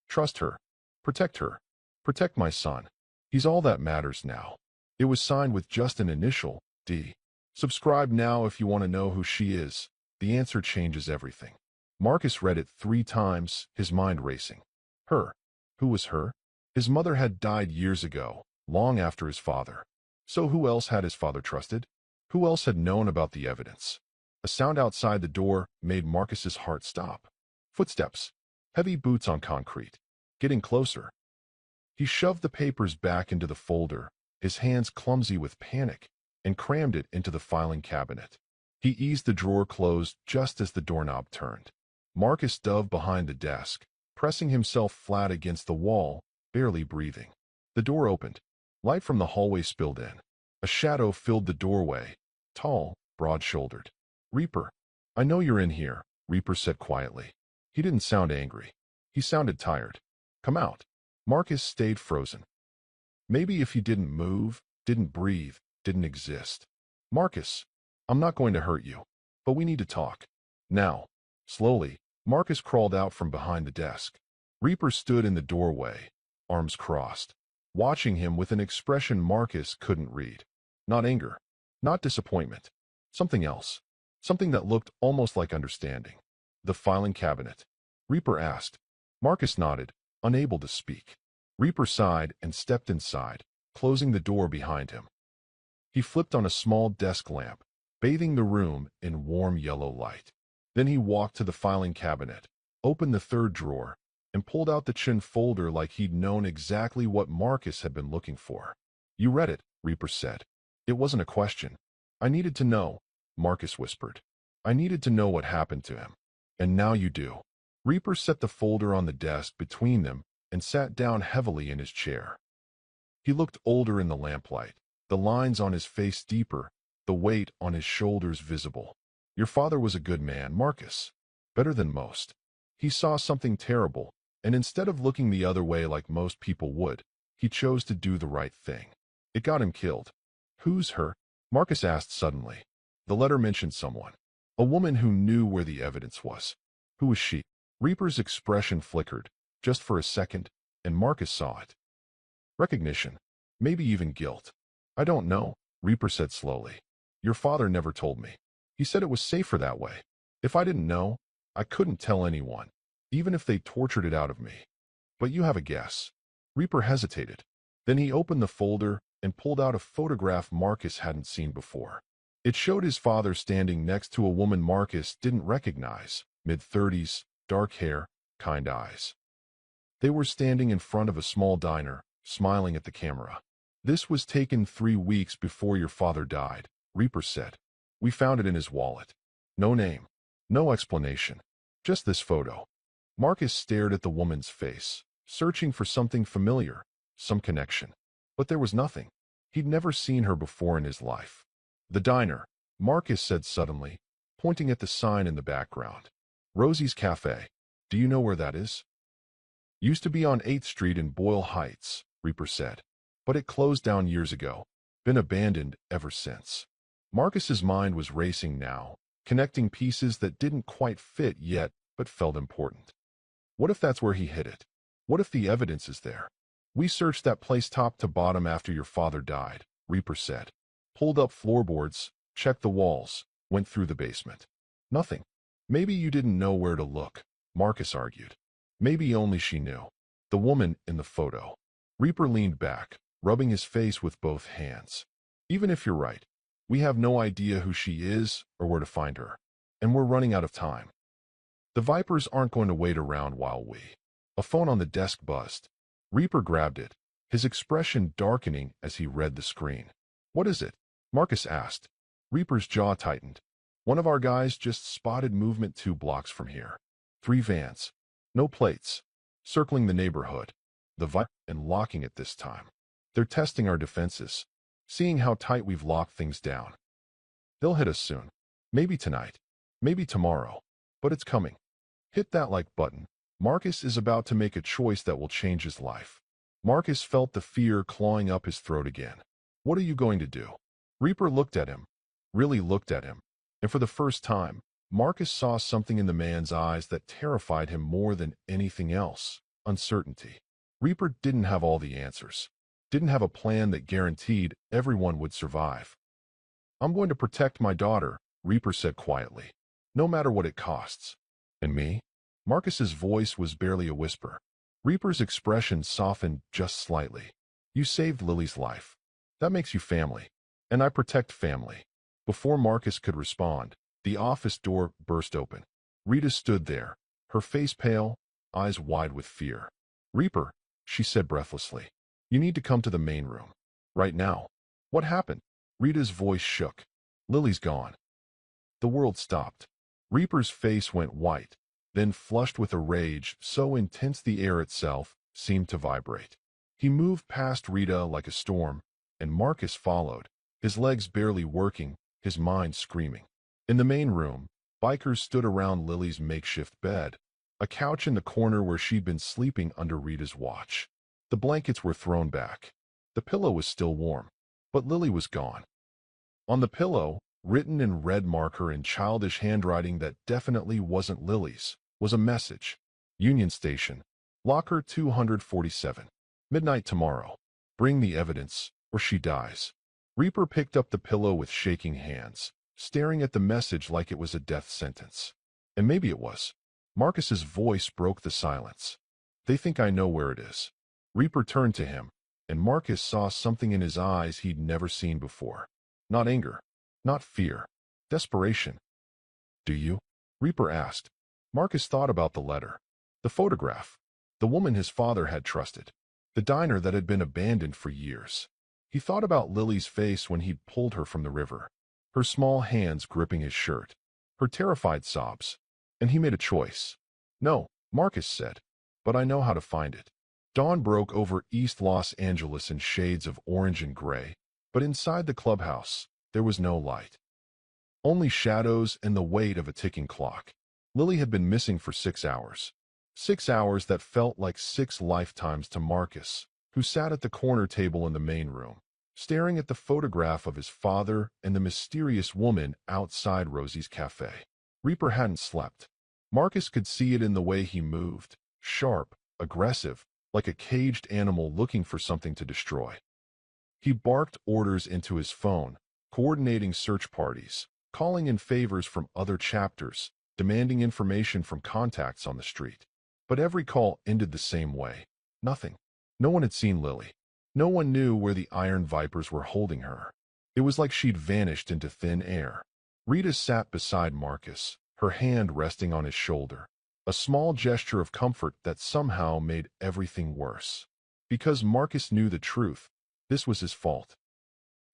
Trust her. Protect her. Protect my son. He's all that matters now. It was signed with just an initial, D. Subscribe now if you want to know who she is. The answer changes everything. Marcus read it 3 times, his mind racing. Her. Who was her? His mother had died years ago, long after his father. So who else had his father trusted? Who else had known about the evidence? A sound outside the door made Marcus's heart stop. Footsteps. Heavy boots on concrete. Getting closer. He shoved the papers back into the folder, his hands clumsy with panic, and crammed it into the filing cabinet. He eased the drawer closed just as the doorknob turned. Marcus dove behind the desk, pressing himself flat against the wall, barely breathing. The door opened. Light from the hallway spilled in. A shadow filled the doorway, tall, broad-shouldered. Reaper. I know you're in here, Reaper said quietly. He didn't sound angry. He sounded tired. Come out. Marcus stayed frozen. Maybe if he didn't move, didn't breathe, didn't exist. Marcus, I'm not going to hurt you, but we need to talk. Now. Slowly, Marcus crawled out from behind the desk. Reaper stood in the doorway, arms crossed, watching him with an expression Marcus couldn't read. Not anger, not disappointment. Something else. Something that looked almost like understanding. The filing cabinet. Reaper asked. Marcus nodded, unable to speak. Reaper sighed and stepped inside, closing the door behind him. He flipped on a small desk lamp, bathing the room in warm yellow light. Then he walked to the filing cabinet, opened the 3rd drawer, and pulled out the Chin folder like he'd known exactly what Marcus had been looking for. You read it, Reaper said. It wasn't a question. I needed to know, Marcus whispered. I needed to know what happened to him. And now you do. Reaper set the folder on the desk between them and sat down heavily in his chair. He looked older in the lamplight, the lines on his face deeper, the weight on his shoulders visible. Your father was a good man, Marcus. Better than most. He saw something terrible, and instead of looking the other way like most people would, he chose to do the right thing. It got him killed. Who's her? Marcus asked suddenly. The letter mentioned someone. A woman who knew where the evidence was. Who was she? Reaper's expression flickered, just for a second, and Marcus saw it. Recognition. Maybe even guilt. I don't know, Reaper said slowly. Your father never told me. He said it was safer that way. If I didn't know, I couldn't tell anyone, even if they tortured it out of me. But you have a guess. Reaper hesitated. Then he opened the folder and pulled out a photograph Marcus hadn't seen before. It showed his father standing next to a woman Marcus didn't recognize, mid-30s, dark hair, kind eyes. They were standing in front of a small diner, smiling at the camera. This was taken 3 weeks before your father died, Reaper said. We found it in his wallet. No name. No explanation. Just this photo. Marcus stared at the woman's face, searching for something familiar, some connection. But there was nothing. He'd never seen her before in his life. The diner, Marcus said suddenly, pointing at the sign in the background. Rosie's Cafe. Do you know where that is? Used to be on 8th Street in Boyle Heights, Reaper said. But it closed down years ago. Been abandoned ever since. Marcus's mind was racing now, connecting pieces that didn't quite fit yet but felt important. What if that's where he hid it? What if the evidence is there? We searched that place top to bottom after your father died, Reaper said. Pulled up floorboards, checked the walls, went through the basement. Nothing. Maybe you didn't know where to look, Marcus argued. Maybe only she knew. The woman in the photo. Reaper leaned back, rubbing his face with both hands. Even if you're right, we have no idea who she is or where to find her. And we're running out of time. The Vipers aren't going to wait around while we... A phone on the desk buzzed. Reaper grabbed it, his expression darkening as he read the screen. What is it? Marcus asked. Reaper's jaw tightened. One of our guys just spotted movement 2 blocks from here. 3 vans. No plates. Circling the neighborhood. The Viper and locking it this time. They're testing our defenses. Seeing how tight we've locked things down. They'll hit us soon. Maybe tonight. Maybe tomorrow. But it's coming. Hit that like button. Marcus is about to make a choice that will change his life. Marcus felt the fear clawing up his throat again. What are you going to do? Reaper looked at him. Really looked at him. And for the first time, Marcus saw something in the man's eyes that terrified him more than anything else. Uncertainty. Reaper didn't have all the answers. Didn't have a plan that guaranteed everyone would survive. I'm going to protect my daughter, Reaper said quietly. No matter what it costs. And me? Marcus's voice was barely a whisper. Reaper's expression softened just slightly. You saved Lily's life. That makes you family. And I protect family. Before Marcus could respond, the office door burst open. Rita stood there, her face pale, eyes wide with fear. Reaper, she said breathlessly. You need to come to the main room. Right now. What happened? Rita's voice shook. Lily's gone. The world stopped. Reaper's face went white, then flushed with a rage so intense the air itself seemed to vibrate. He moved past Rita like a storm, and Marcus followed, his legs barely working, his mind screaming. In the main room, bikers stood around Lily's makeshift bed, a couch in the corner where she'd been sleeping under Rita's watch. The blankets were thrown back. The pillow was still warm, but Lily was gone. On the pillow, written in red marker in childish handwriting that definitely wasn't Lily's, was a message. Union Station, Locker 247. Midnight tomorrow. Bring the evidence, or she dies. Reaper picked up the pillow with shaking hands, staring at the message like it was a death sentence. And maybe it was. Marcus's voice broke the silence. They think I know where it is. Reaper turned to him, and Marcus saw something in his eyes he'd never seen before. Not anger, not fear, desperation. Do you? Reaper asked. Marcus thought about the letter, the photograph, the woman his father had trusted, the diner that had been abandoned for years. He thought about Lily's face when he'd pulled her from the river, her small hands gripping his shirt, her terrified sobs, and he made a choice. No, Marcus said, but I know how to find it. Dawn broke over East Los Angeles in shades of orange and gray, but inside the clubhouse, there was no light. Only shadows and the weight of a ticking clock. Lily had been missing for 6 hours. 6 hours that felt like 6 lifetimes to Marcus, who sat at the corner table in the main room, staring at the photograph of his father and the mysterious woman outside Rosie's cafe. Reaper hadn't slept. Marcus could see it in the way he moved, sharp, aggressive, like a caged animal looking for something to destroy. He barked orders into his phone, coordinating search parties, calling in favors from other chapters, demanding information from contacts on the street. But every call ended the same way. Nothing. No one had seen Lily. No one knew where the Iron Vipers were holding her. It was like she'd vanished into thin air. Rita sat beside Marcus, her hand resting on his shoulder, a small gesture of comfort that somehow made everything worse. Because Marcus knew the truth, this was his fault.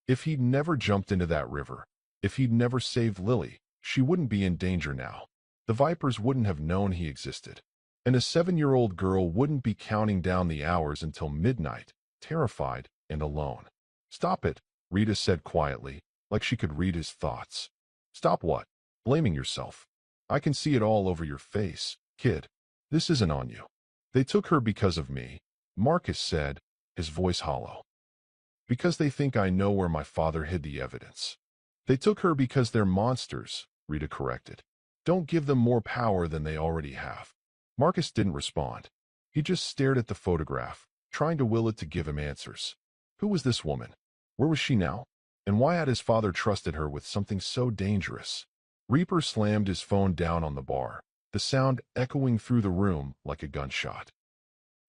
If he'd never jumped into that river, if he'd never saved Lily, she wouldn't be in danger now. The Vipers wouldn't have known he existed. And a 7-year-old girl wouldn't be counting down the hours until midnight, terrified and alone. "Stop it," Rita said quietly, like she could read his thoughts. "Stop what? Blaming yourself. I can see it all over your face, kid. This isn't on you. They took her because of me," Marcus said, his voice hollow. "Because they think I know where my father hid the evidence." "They took her because they're monsters," Rita corrected. "Don't give them more power than they already have." Marcus didn't respond. He just stared at the photograph, trying to will it to give him answers. Who was this woman? Where was she now? And why had his father trusted her with something so dangerous? Reaper slammed his phone down on the bar, the sound echoing through the room like a gunshot.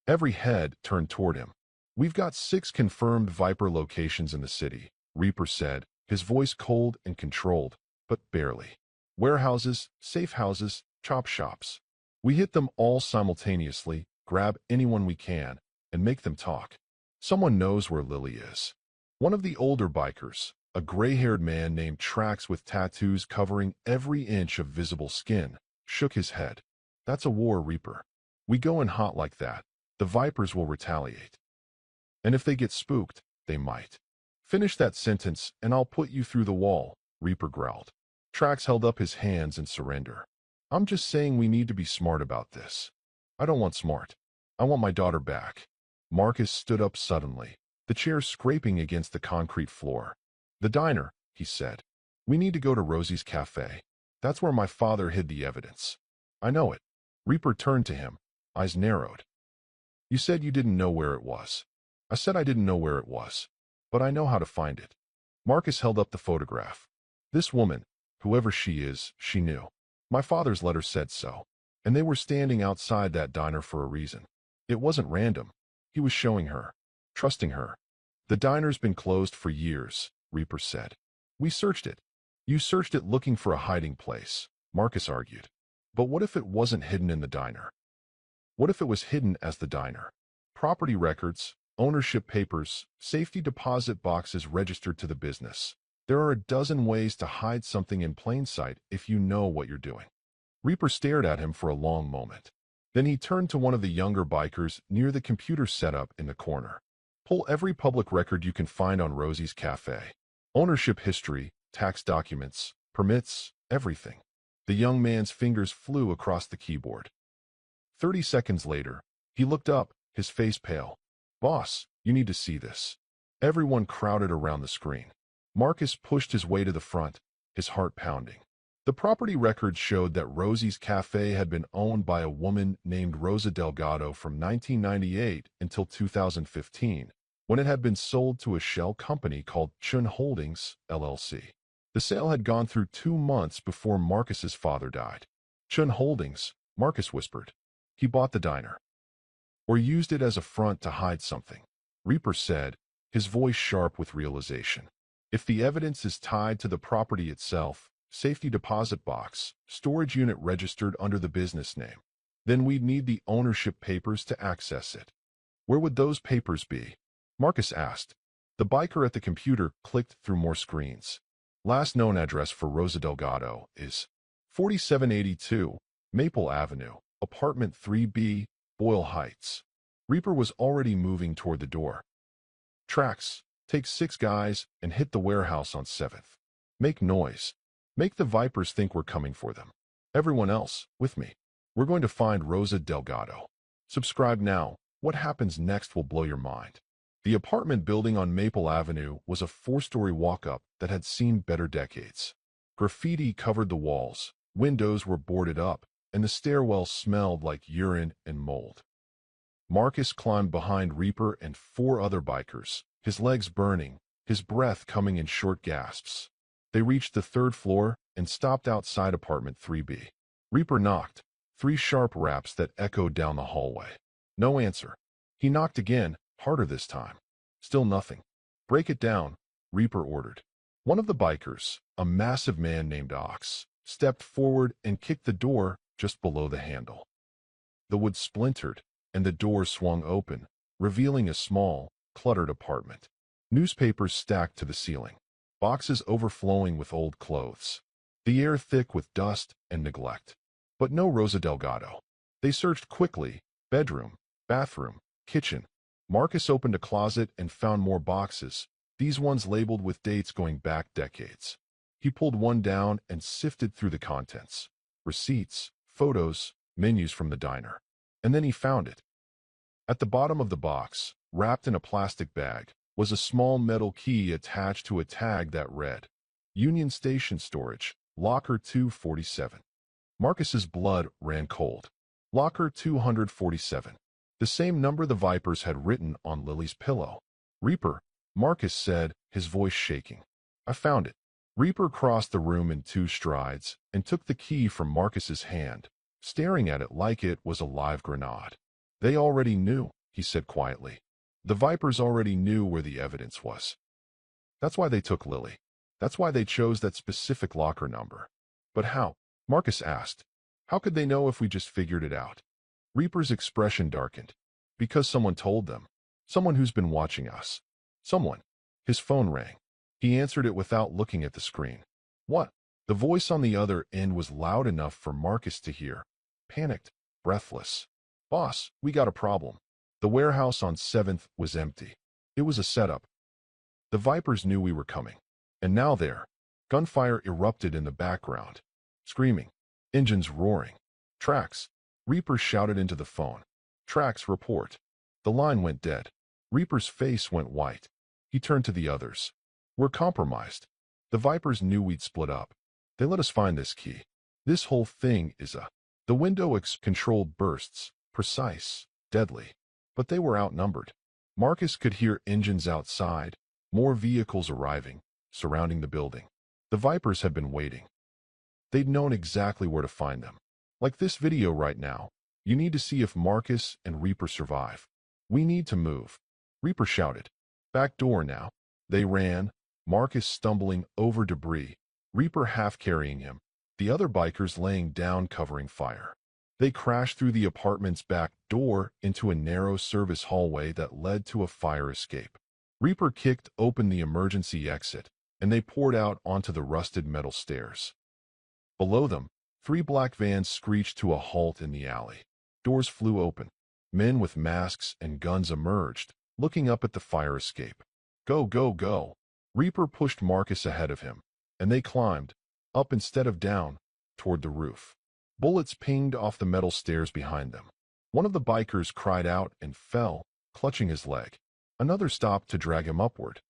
Every head turned toward him. "We've got 6 confirmed Viper locations in the city," Reaper said, his voice cold and controlled, but barely. "Warehouses, safe houses, chop shops. We hit them all simultaneously, grab anyone we can, and make them talk. Someone knows where Lily is." One of the older bikers, a gray-haired man named Trax with tattoos covering every inch of visible skin, shook his head. "That's a war, Reaper. We go in hot like that, the Vipers will retaliate. And if they get spooked, they might." "Finish that sentence and I'll put you through the wall," Reaper growled. Trax held up his hands in surrender. "I'm just saying we need to be smart about this." "I don't want smart. I want my daughter back." Marcus stood up suddenly, the chair scraping against the concrete floor. "The diner," he said. "We need to go to Rosie's cafe. That's where my father hid the evidence." "I know it." Reaper turned to him, eyes narrowed. "You said you didn't know where it was." "I said I didn't know where it was. But I know how to find it." Marcus held up the photograph. "This woman, whoever she is, she knew. My father's letter said so. And they were standing outside that diner for a reason. It wasn't random. He was showing her, trusting her." "The diner's been closed for years," Reaper said. "We searched it." "You searched it looking for a hiding place," Marcus argued. "But what if it wasn't hidden in the diner? What if it was hidden as the diner? Property records, ownership papers, safety deposit boxes registered to the business. There are a dozen ways to hide something in plain sight if you know what you're doing." Reaper stared at him for a long moment. Then he turned to one of the younger bikers near the computer setup in the corner. "Pull every public record you can find on Rosie's cafe. Ownership history, tax documents, permits, everything." The young man's fingers flew across the keyboard. 30 seconds later, he looked up, his face pale. "Boss, you need to see this." Everyone crowded around the screen. Marcus pushed his way to the front, his heart pounding. The property records showed that Rosie's cafe had been owned by a woman named Rosa Delgado from 1998 until 2015, when it had been sold to a shell company called Chun Holdings, LLC. The sale had gone through 2 months before Marcus's father died. "Chun Holdings," Marcus whispered. "He bought the diner. Or used it as a front to hide something," Reaper said, his voice sharp with realization. "If the evidence is tied to the property itself, safety deposit box, storage unit registered under the business name, then we'd need the ownership papers to access it." "Where would those papers be?" Marcus asked. The biker at the computer clicked through more screens. "Last known address for Rosa Delgado is 4782 Maple Avenue, apartment 3B, Boyle Heights." Reaper was already moving toward the door. "Trax, take 6 guys and hit the warehouse on 7th. Make noise." Make the Vipers think we're coming for them. Everyone else, with me. We're going to find Rosa Delgado. Subscribe now. What happens next will blow your mind. The apartment building on Maple Avenue was a 4-story walk-up that had seen better decades. Graffiti covered the walls, windows were boarded up, and the stairwell smelled like urine and mold. Marcus climbed behind Reaper and 4 other bikers, his legs burning, his breath coming in short gasps. They reached the 3rd floor and stopped outside apartment 3B. Reaper knocked, 3 sharp raps that echoed down the hallway. No answer. He knocked again, harder this time. Still nothing. Break it down, Reaper ordered. One of the bikers, a massive man named Ox, stepped forward and kicked the door just below the handle. The wood splintered, and the door swung open, revealing a small, cluttered apartment. Newspapers stacked to the ceiling, boxes overflowing with old clothes, the air thick with dust and neglect. But no Rosa Delgado. They searched quickly, bedroom, bathroom, kitchen. Marcus opened a closet and found more boxes, these ones labeled with dates going back decades. He pulled one down and sifted through the contents. Receipts, photos, menus from the diner. And then he found it. At the bottom of the box, wrapped in a plastic bag, was a small metal key attached to a tag that read, Union Station Storage, Locker 247. Marcus's blood ran cold. Locker 247. The same number the Vipers had written on Lily's pillow. Reaper, Marcus said, his voice shaking. I found it. Reaper crossed the room in 2 strides and took the key from Marcus's hand, staring at it like it was a live grenade. They already knew, he said quietly. The Vipers already knew where the evidence was. That's why they took Lily. That's why they chose that specific locker number. But how? Marcus asked. How could they know if we just figured it out? Reaper's expression darkened. Because someone told them. Someone who's been watching us. Someone. His phone rang. He answered it without looking at the screen. What? The voice on the other end was loud enough for Marcus to hear. Panicked, breathless. Boss, we got a problem. The warehouse on 7th was empty. It was a setup. The Vipers knew we were coming. And now there. Gunfire erupted in the background. Screaming. Engines roaring. Tracks. Reaper shouted into the phone. Tracks, report. The line went dead. Reaper's face went white. He turned to the others. We're compromised. The Vipers knew we'd split up. They let us find this key. This whole thing is a... The window controlled bursts. Precise. Deadly. But they were outnumbered. Marcus could hear engines outside. More vehicles arriving, surrounding the building. The Vipers had been waiting. They'd known exactly where to find them. Like this video right now, you need to see if Marcus and Reaper survive. We need to move. Reaper shouted. Back door now. They ran, Marcus stumbling over debris, Reaper half carrying him, the other bikers laying down covering fire. They crashed through the apartment's back door into a narrow service hallway that led to a fire escape. Reaper kicked open the emergency exit, and they poured out onto the rusted metal stairs. Below them, 3 black vans screeched to a halt in the alley. Doors flew open. Men with masks and guns emerged, looking up at the fire escape. Go, go, go. Reaper pushed Marcus ahead of him, and they climbed, up instead of down, toward the roof. Bullets pinged off the metal stairs behind them. One of the bikers cried out and fell, clutching his leg. Another stopped to drag him upward.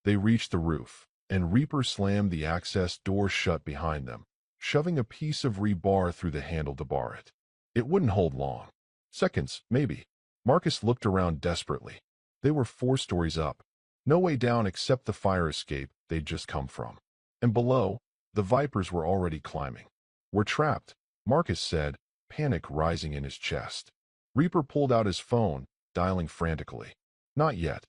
They reached the roof, and Reaper slammed the access door shut behind them, shoving a piece of rebar through the handle to bar it. It wouldn't hold long. Seconds, maybe. Marcus looked around desperately. They were 4 stories up. No way down except the fire escape they'd just come from. And below, the Vipers were already climbing. We're trapped, Marcus said, panic rising in his chest. Reaper pulled out his phone, dialing frantically. Not yet.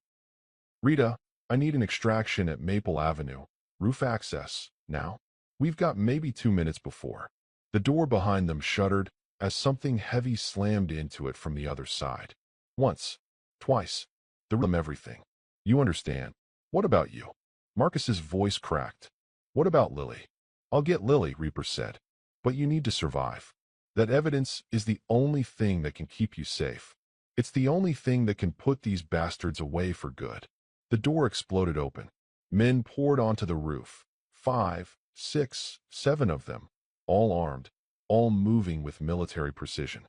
Rita, I need an extraction at Maple Avenue. Roof access, now. We've got maybe 2 minutes before. The door behind them shuddered as something heavy slammed into it from the other side. Once. Twice. Everything. You understand. What about you? Marcus's voice cracked. What about Lily? I'll get Lily, Reaper said. But you need to survive. That evidence is the only thing that can keep you safe. It's the only thing that can put these bastards away for good. The door exploded open. Men poured onto the roof. 5, 6, 7 of them, all armed, all moving with military precision.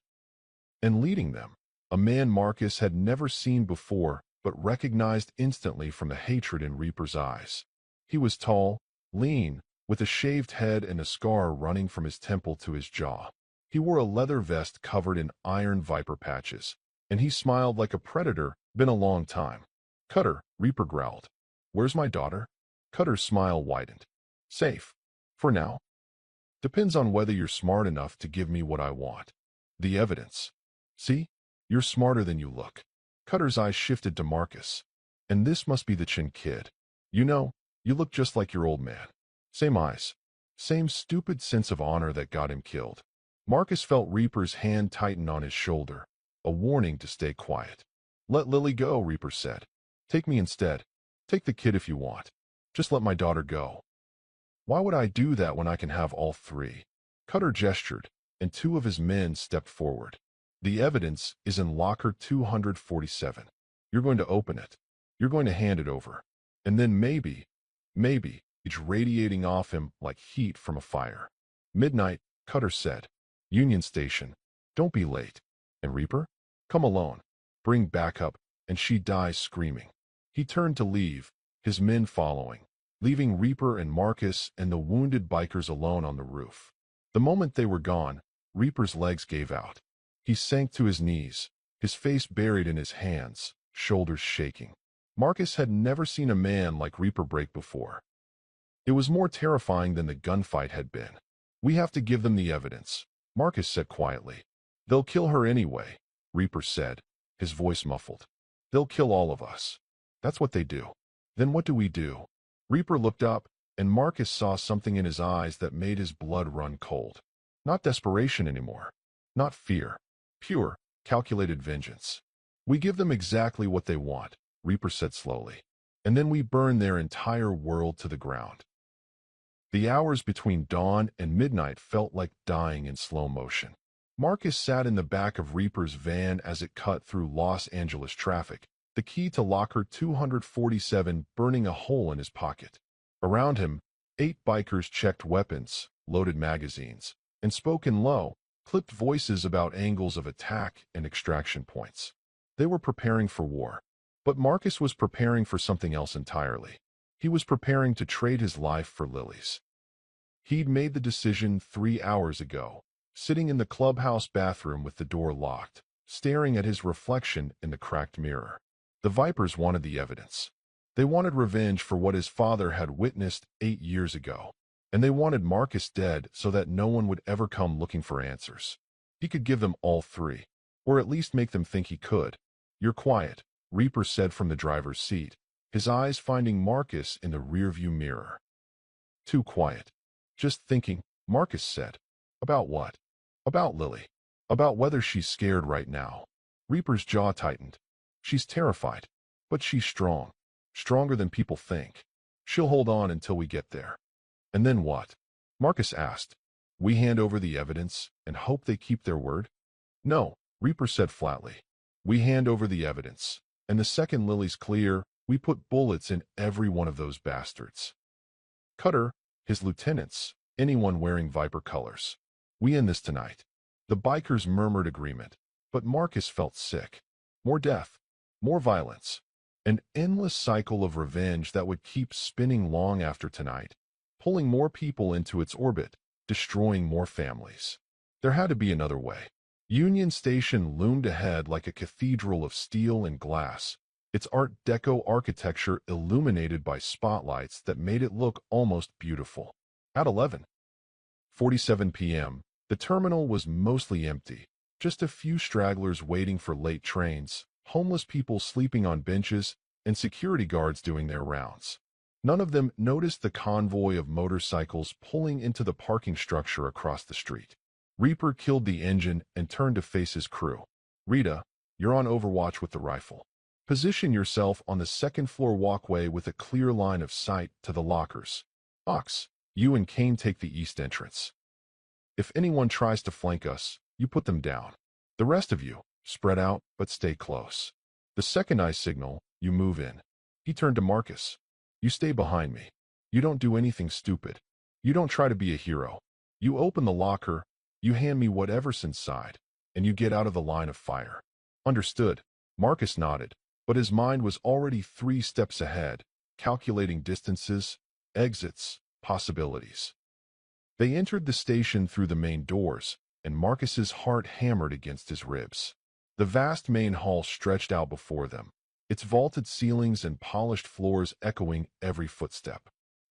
And leading them, a man Marcus had never seen before but recognized instantly from the hatred in Reaper's eyes. He was tall, lean, with a shaved head and a scar running from his temple to his jaw. He wore a leather vest covered in iron viper patches, and he smiled like a predator. Been a long time. Cutter, Reaper growled. Where's my daughter? Cutter's smile widened. Safe. For now. Depends on whether you're smart enough to give me what I want. The evidence. See? You're smarter than you look. Cutter's eyes shifted to Marcus. And this must be the Chin kid. You know, you look just like your old man. Same eyes. Same stupid sense of honor that got him killed. Marcus felt Reaper's hand tighten on his shoulder, a warning to stay quiet. Let Lily go, Reaper said. Take me instead. Take the kid if you want. Just let my daughter go. Why would I do that when I can have all three? Cutter gestured, and two of his men stepped forward. The evidence is in locker 247. You're going to open it. You're going to hand it over. And then maybe, it's radiating off him like heat from a fire. Midnight, Cutter said. Union Station. Don't be late. And Reaper? Come alone. Bring backup, and she dies screaming. He turned to leave, his men following, leaving Reaper and Marcus and the wounded bikers alone on the roof. The moment they were gone, Reaper's legs gave out. He sank to his knees, his face buried in his hands, shoulders shaking. Marcus had never seen a man like Reaper break before. It was more terrifying than the gunfight had been. We have to give them the evidence, Marcus said quietly. They'll kill her anyway, Reaper said, his voice muffled. They'll kill all of us. That's what they do. Then what do we do? Reaper looked up, and Marcus saw something in his eyes that made his blood run cold. Not desperation anymore. Not fear. Pure, calculated vengeance. We give them exactly what they want, Reaper said slowly. And then we burn their entire world to the ground. The hours between dawn and midnight felt like dying in slow motion. Marcus sat in the back of Reaper's van as it cut through Los Angeles traffic, the key to locker 247 burning a hole in his pocket. Around him, 8 bikers checked weapons, loaded magazines, and spoke in low, clipped voices about angles of attack and extraction points. They were preparing for war. But Marcus was preparing for something else entirely. He was preparing to trade his life for Lily's. He'd made the decision 3 hours ago, sitting in the clubhouse bathroom with the door locked, staring at his reflection in the cracked mirror. The Vipers wanted the evidence. They wanted revenge for what his father had witnessed 8 years ago. And they wanted Marcus dead so that no one would ever come looking for answers. He could give them all 3, or at least make them think he could. You're quiet, Reaper said from the driver's seat, his eyes finding Marcus in the rearview mirror. Too quiet. Just thinking, Marcus said. About what? About Lily. About whether she's scared right now. Reaper's jaw tightened. She's terrified, but she's strong. Stronger than people think. She'll hold on until we get there. And then what? Marcus asked. We hand over the evidence and hope they keep their word? No, Reaper said flatly. We hand over the evidence, and the second Lily's clear, we put bullets in every one of those bastards. Cutter, his lieutenants, anyone wearing Viper colors. We end this tonight. The bikers murmured agreement, but Marcus felt sick. More death, more violence, an endless cycle of revenge that would keep spinning long after tonight, pulling more people into its orbit, destroying more families. There had to be another way. Union Station loomed ahead like a cathedral of steel and glass, its Art Deco architecture illuminated by spotlights that made it look almost beautiful. At 11:47 p.m., the terminal was mostly empty, just a few stragglers waiting for late trains, homeless people sleeping on benches, and security guards doing their rounds. None of them noticed the convoy of motorcycles pulling into the parking structure across the street. Reaper killed the engine and turned to face his crew. Rita, you're on overwatch with the rifle. Position yourself on the second-floor walkway with a clear line of sight to the lockers. Ox, you and Kane take the east entrance. If anyone tries to flank us, you put them down. The rest of you, spread out but stay close. The second I signal, you move in. He turned to Marcus. You stay behind me. You don't do anything stupid. You don't try to be a hero. You open the locker, you hand me whatever's inside, and you get out of the line of fire. Understood. Marcus nodded, but his mind was already 3 steps ahead, calculating distances, exits, possibilities. They entered the station through the main doors, and Marcus's heart hammered against his ribs. The vast main hall stretched out before them, its vaulted ceilings and polished floors echoing every footstep.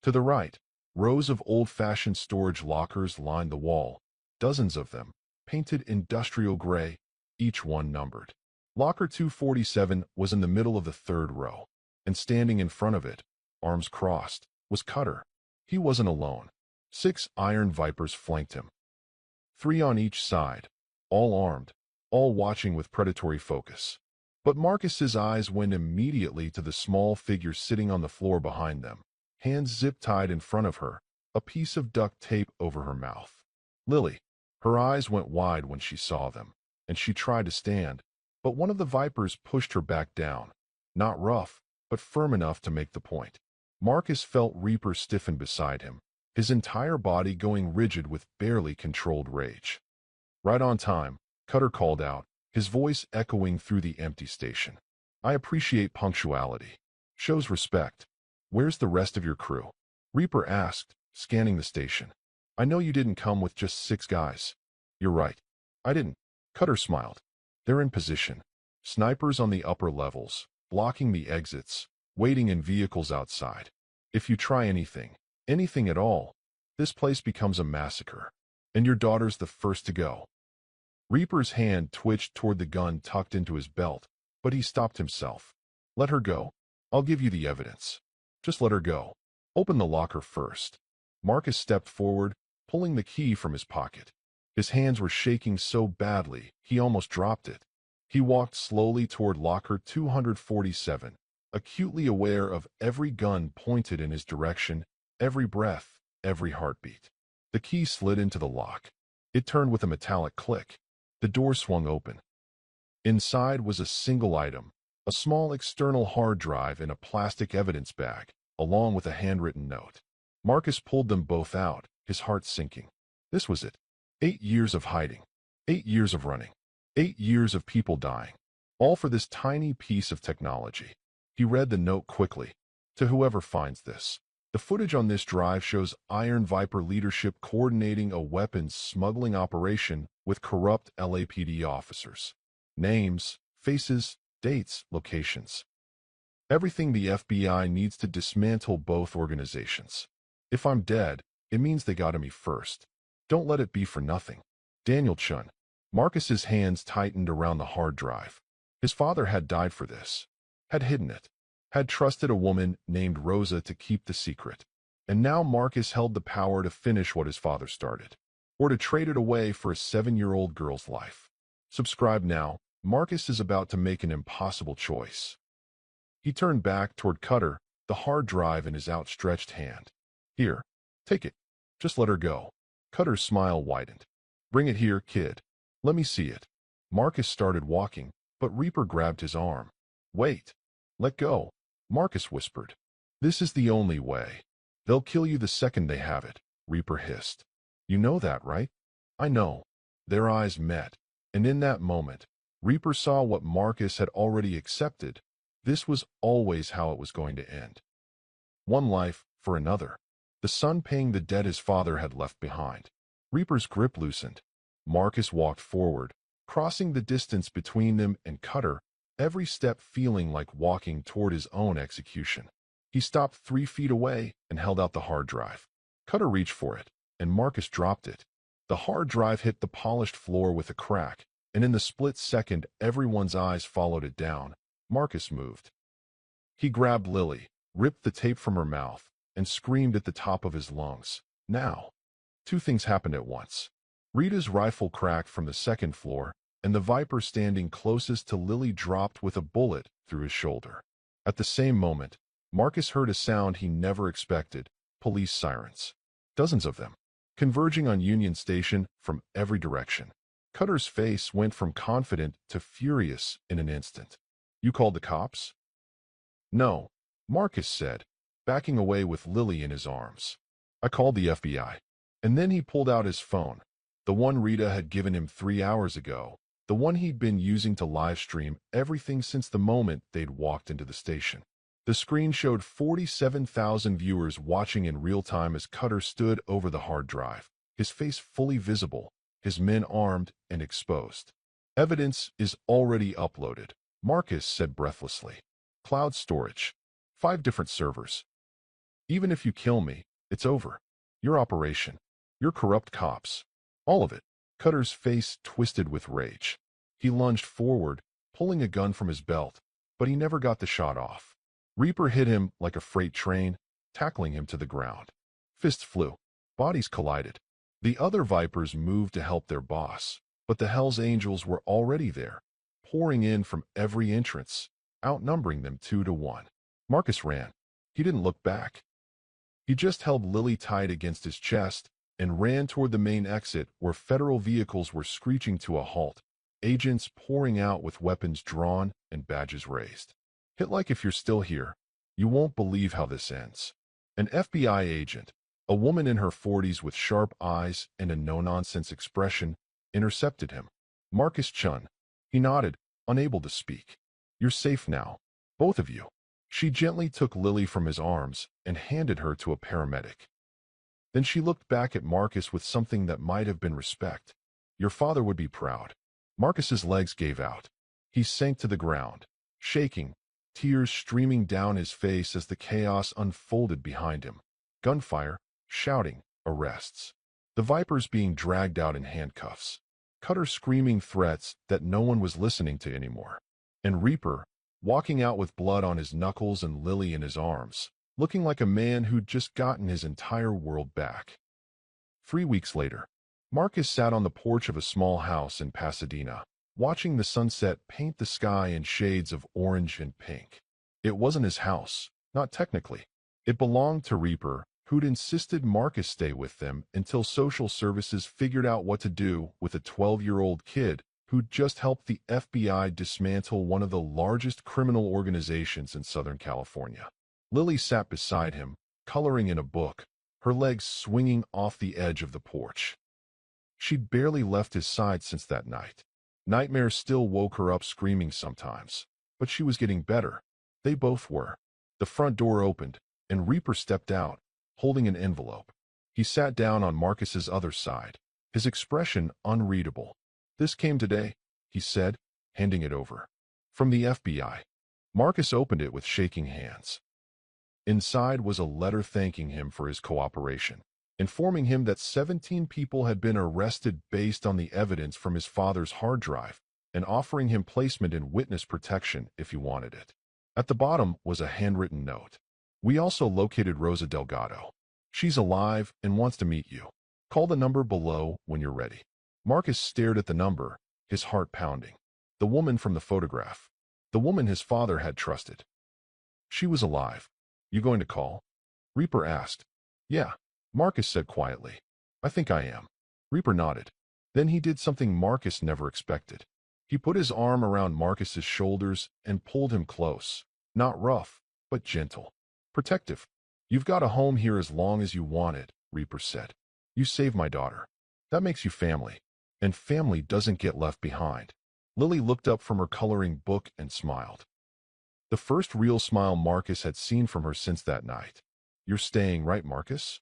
To the right, rows of old-fashioned storage lockers lined the wall, dozens of them, painted industrial gray, each one numbered. Locker 247 was in the middle of the third row, and standing in front of it, arms crossed, was Cutter. He wasn't alone. 6 iron vipers flanked him. 3 on each side, all armed, all watching with predatory focus. But Marcus's eyes went immediately to the small figure sitting on the floor behind them, hands zip-tied in front of her, a piece of duct tape over her mouth. Lily. Her eyes went wide when she saw them, and she tried to stand, but one of the vipers pushed her back down, not rough, but firm enough to make the point. Marcus felt Reaper stiffen beside him, his entire body going rigid with barely controlled rage. Right on time, Cutter called out, his voice echoing through the empty station. I appreciate punctuality. Shows respect. Where's the rest of your crew? Reaper asked, scanning the station. I know you didn't come with just 6 guys. You're right. I didn't. Cutter smiled. They're in position. Snipers on the upper levels, blocking the exits, waiting in vehicles outside. If you try anything at all, this place becomes a massacre. And your daughter's the first to go. Reaper's hand twitched toward the gun tucked into his belt, but he stopped himself. Let her go. I'll give you the evidence. Just let her go. Open the locker first. Marcus stepped forward, pulling the key from his pocket. His hands were shaking so badly, he almost dropped it. He walked slowly toward locker 247, acutely aware of every gun pointed in his direction, every breath, every heartbeat. The key slid into the lock. It turned with a metallic click. The door swung open. Inside was a single item, a small external hard drive in a plastic evidence bag, along with a handwritten note. Marcus pulled them both out, his heart sinking. This was it. 8 years of hiding. 8 years of running. 8 years of people dying. All for this tiny piece of technology. He read the note quickly. To whoever finds this. The footage on this drive shows Iron Viper leadership coordinating a weapons smuggling operation with corrupt LAPD officers. Names, faces, dates, locations. Everything the FBI needs to dismantle both organizations. If I'm dead, it means they got to me first. Don't let it be for nothing. Daniel Chun. Marcus's hands tightened around the hard drive. His father had died for this. Had hidden it. Had trusted a woman named Rosa to keep the secret. And now Marcus held the power to finish what his father started. Or to trade it away for a 7-year-old girl's life. Subscribe now. Marcus is about to make an impossible choice. He turned back toward Cutter, the hard drive in his outstretched hand. Here, take it. Just let her go. Cutter's smile widened. Bring it here, kid. Let me see it. Marcus started walking, but Reaper grabbed his arm. Wait. Let go. Marcus whispered. This is the only way. They'll kill you the second they have it, Reaper hissed. You know that, right? I know. Their eyes met, and in that moment, Reaper saw what Marcus had already accepted. This was always how it was going to end. One life for another. The son paying the debt his father had left behind. Reaper's grip loosened. Marcus walked forward, crossing the distance between them and Cutter, every step feeling like walking toward his own execution. He stopped 3 feet away and held out the hard drive. Cutter reached for it, and Marcus dropped it. The hard drive hit the polished floor with a crack, and in the split second everyone's eyes followed it down. Marcus moved. He grabbed Lily, ripped the tape from her mouth, and screamed at the top of his lungs. Now. 2 things happened at once. Rita's rifle cracked from the second floor, and the Viper standing closest to Lily dropped with a bullet through his shoulder. At the same moment, Marcus heard a sound he never expected, police sirens. Dozens of them, converging on Union Station from every direction. Cutter's face went from confident to furious in an instant. You called the cops? No, Marcus said, backing away with Lily in his arms. I called the FBI. And then he pulled out his phone. The one Rita had given him 3 hours ago. The one he'd been using to live stream everything since the moment they'd walked into the station. The screen showed 47,000 viewers watching in real time as Cutter stood over the hard drive, his face fully visible, his men armed and exposed. Evidence is already uploaded, Marcus said breathlessly. Cloud storage. 5 different servers. Even if you kill me, it's over. Your operation. Your corrupt cops. All of it. Cutter's face twisted with rage. He lunged forward, pulling a gun from his belt, but he never got the shot off. Reaper hit him like a freight train, tackling him to the ground. Fists flew. Bodies collided. The other Vipers moved to help their boss, but the Hell's Angels were already there, pouring in from every entrance, outnumbering them 2-1. Marcus ran. He didn't look back. He just held Lily tight against his chest and ran toward the main exit where federal vehicles were screeching to a halt, agents pouring out with weapons drawn and badges raised. Hit like if you're still here. You won't believe how this ends. An FBI agent, a woman in her 40s with sharp eyes and a no-nonsense expression, intercepted him. Marcus Chun. He nodded, unable to speak. You're safe now. Both of you. She gently took Lily from his arms and handed her to a paramedic. Then she looked back at Marcus with something that might have been respect. Your father would be proud. Marcus's legs gave out. He sank to the ground, shaking, tears streaming down his face as the chaos unfolded behind him. Gunfire, shouting, arrests. The Vipers being dragged out in handcuffs. Cutter screaming threats that no one was listening to anymore. And Reaper, walking out with blood on his knuckles and Lily in his arms, looking like a man who'd just gotten his entire world back. 3 weeks later, Marcus sat on the porch of a small house in Pasadena, watching the sunset paint the sky in shades of orange and pink. It wasn't his house, not technically. It belonged to Reaper, who'd insisted Marcus stay with them until social services figured out what to do with a 12-year-old kid who'd just helped the FBI dismantle one of the largest criminal organizations in Southern California. Lily sat beside him, coloring in a book, her legs swinging off the edge of the porch. She'd barely left his side since that night. Nightmares still woke her up screaming sometimes, but she was getting better. They both were. The front door opened, and Reaper stepped out, holding an envelope. He sat down on Marcus's other side, his expression unreadable. This came today, he said, handing it over. From the FBI. Marcus opened it with shaking hands. Inside was a letter thanking him for his cooperation, informing him that 17 people had been arrested based on the evidence from his father's hard drive, and offering him placement in witness protection if he wanted it. At the bottom was a handwritten note. We also located Rosa Delgado. She's alive and wants to meet you. Call the number below when you're ready. Marcus stared at the number, his heart pounding. The woman from the photograph. The woman his father had trusted. She was alive. You going to call? Reaper asked. Yeah, Marcus said quietly. I think I am. Reaper nodded. Then he did something Marcus never expected. He put his arm around Marcus's shoulders and pulled him close. Not rough, but gentle. Protective. You've got a home here as long as you want it, Reaper said. You saved my daughter. That makes you family. And family doesn't get left behind. Lily looked up from her coloring book and smiled. The first real smile Marcus had seen from her since that night. You're staying, right, Marcus?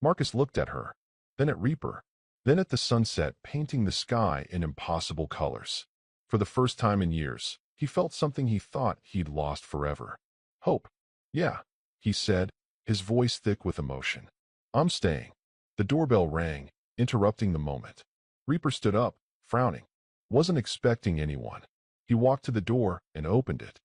Marcus looked at her, then at Reaper, then at the sunset painting the sky in impossible colors. For the first time in years, he felt something he thought he'd lost forever. Hope. Yeah, he said, his voice thick with emotion. I'm staying. The doorbell rang, interrupting the moment. Reaper stood up, frowning. Wasn't expecting anyone. He walked to the door and opened it.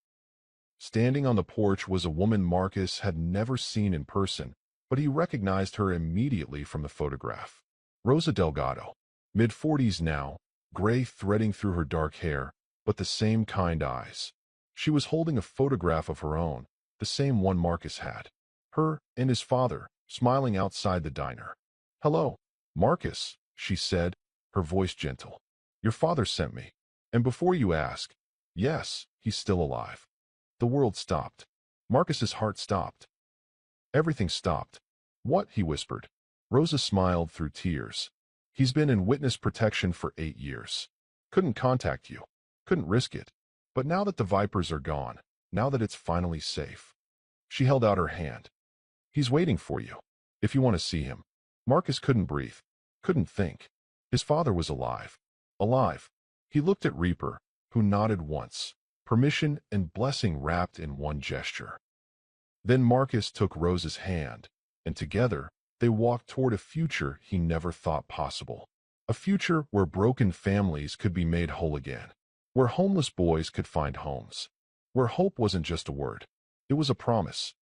Standing on the porch was a woman Marcus had never seen in person, but he recognized her immediately from the photograph. Rosa Delgado. Mid-40s now, gray threading through her dark hair, but the same kind eyes. She was holding a photograph of her own, the same one Marcus had. Her and his father, smiling outside the diner. Hello, Marcus, she said, her voice gentle. Your father sent me. And before you ask, yes, he's still alive. The world stopped. Marcus's heart stopped. Everything stopped. What? He whispered. Rosa smiled through tears. He's been in witness protection for 8 years. Couldn't contact you. Couldn't risk it. But now that the Vipers are gone, now that it's finally safe. She held out her hand. He's waiting for you. If you want to see him. Marcus couldn't breathe. Couldn't think. His father was alive. Alive. He looked at Reaper, who nodded once. Permission and blessing wrapped in one gesture. Then Marcus took Rosa's hand, and together, they walked toward a future he never thought possible. A future where broken families could be made whole again. Where homeless boys could find homes. Where hope wasn't just a word. It was a promise.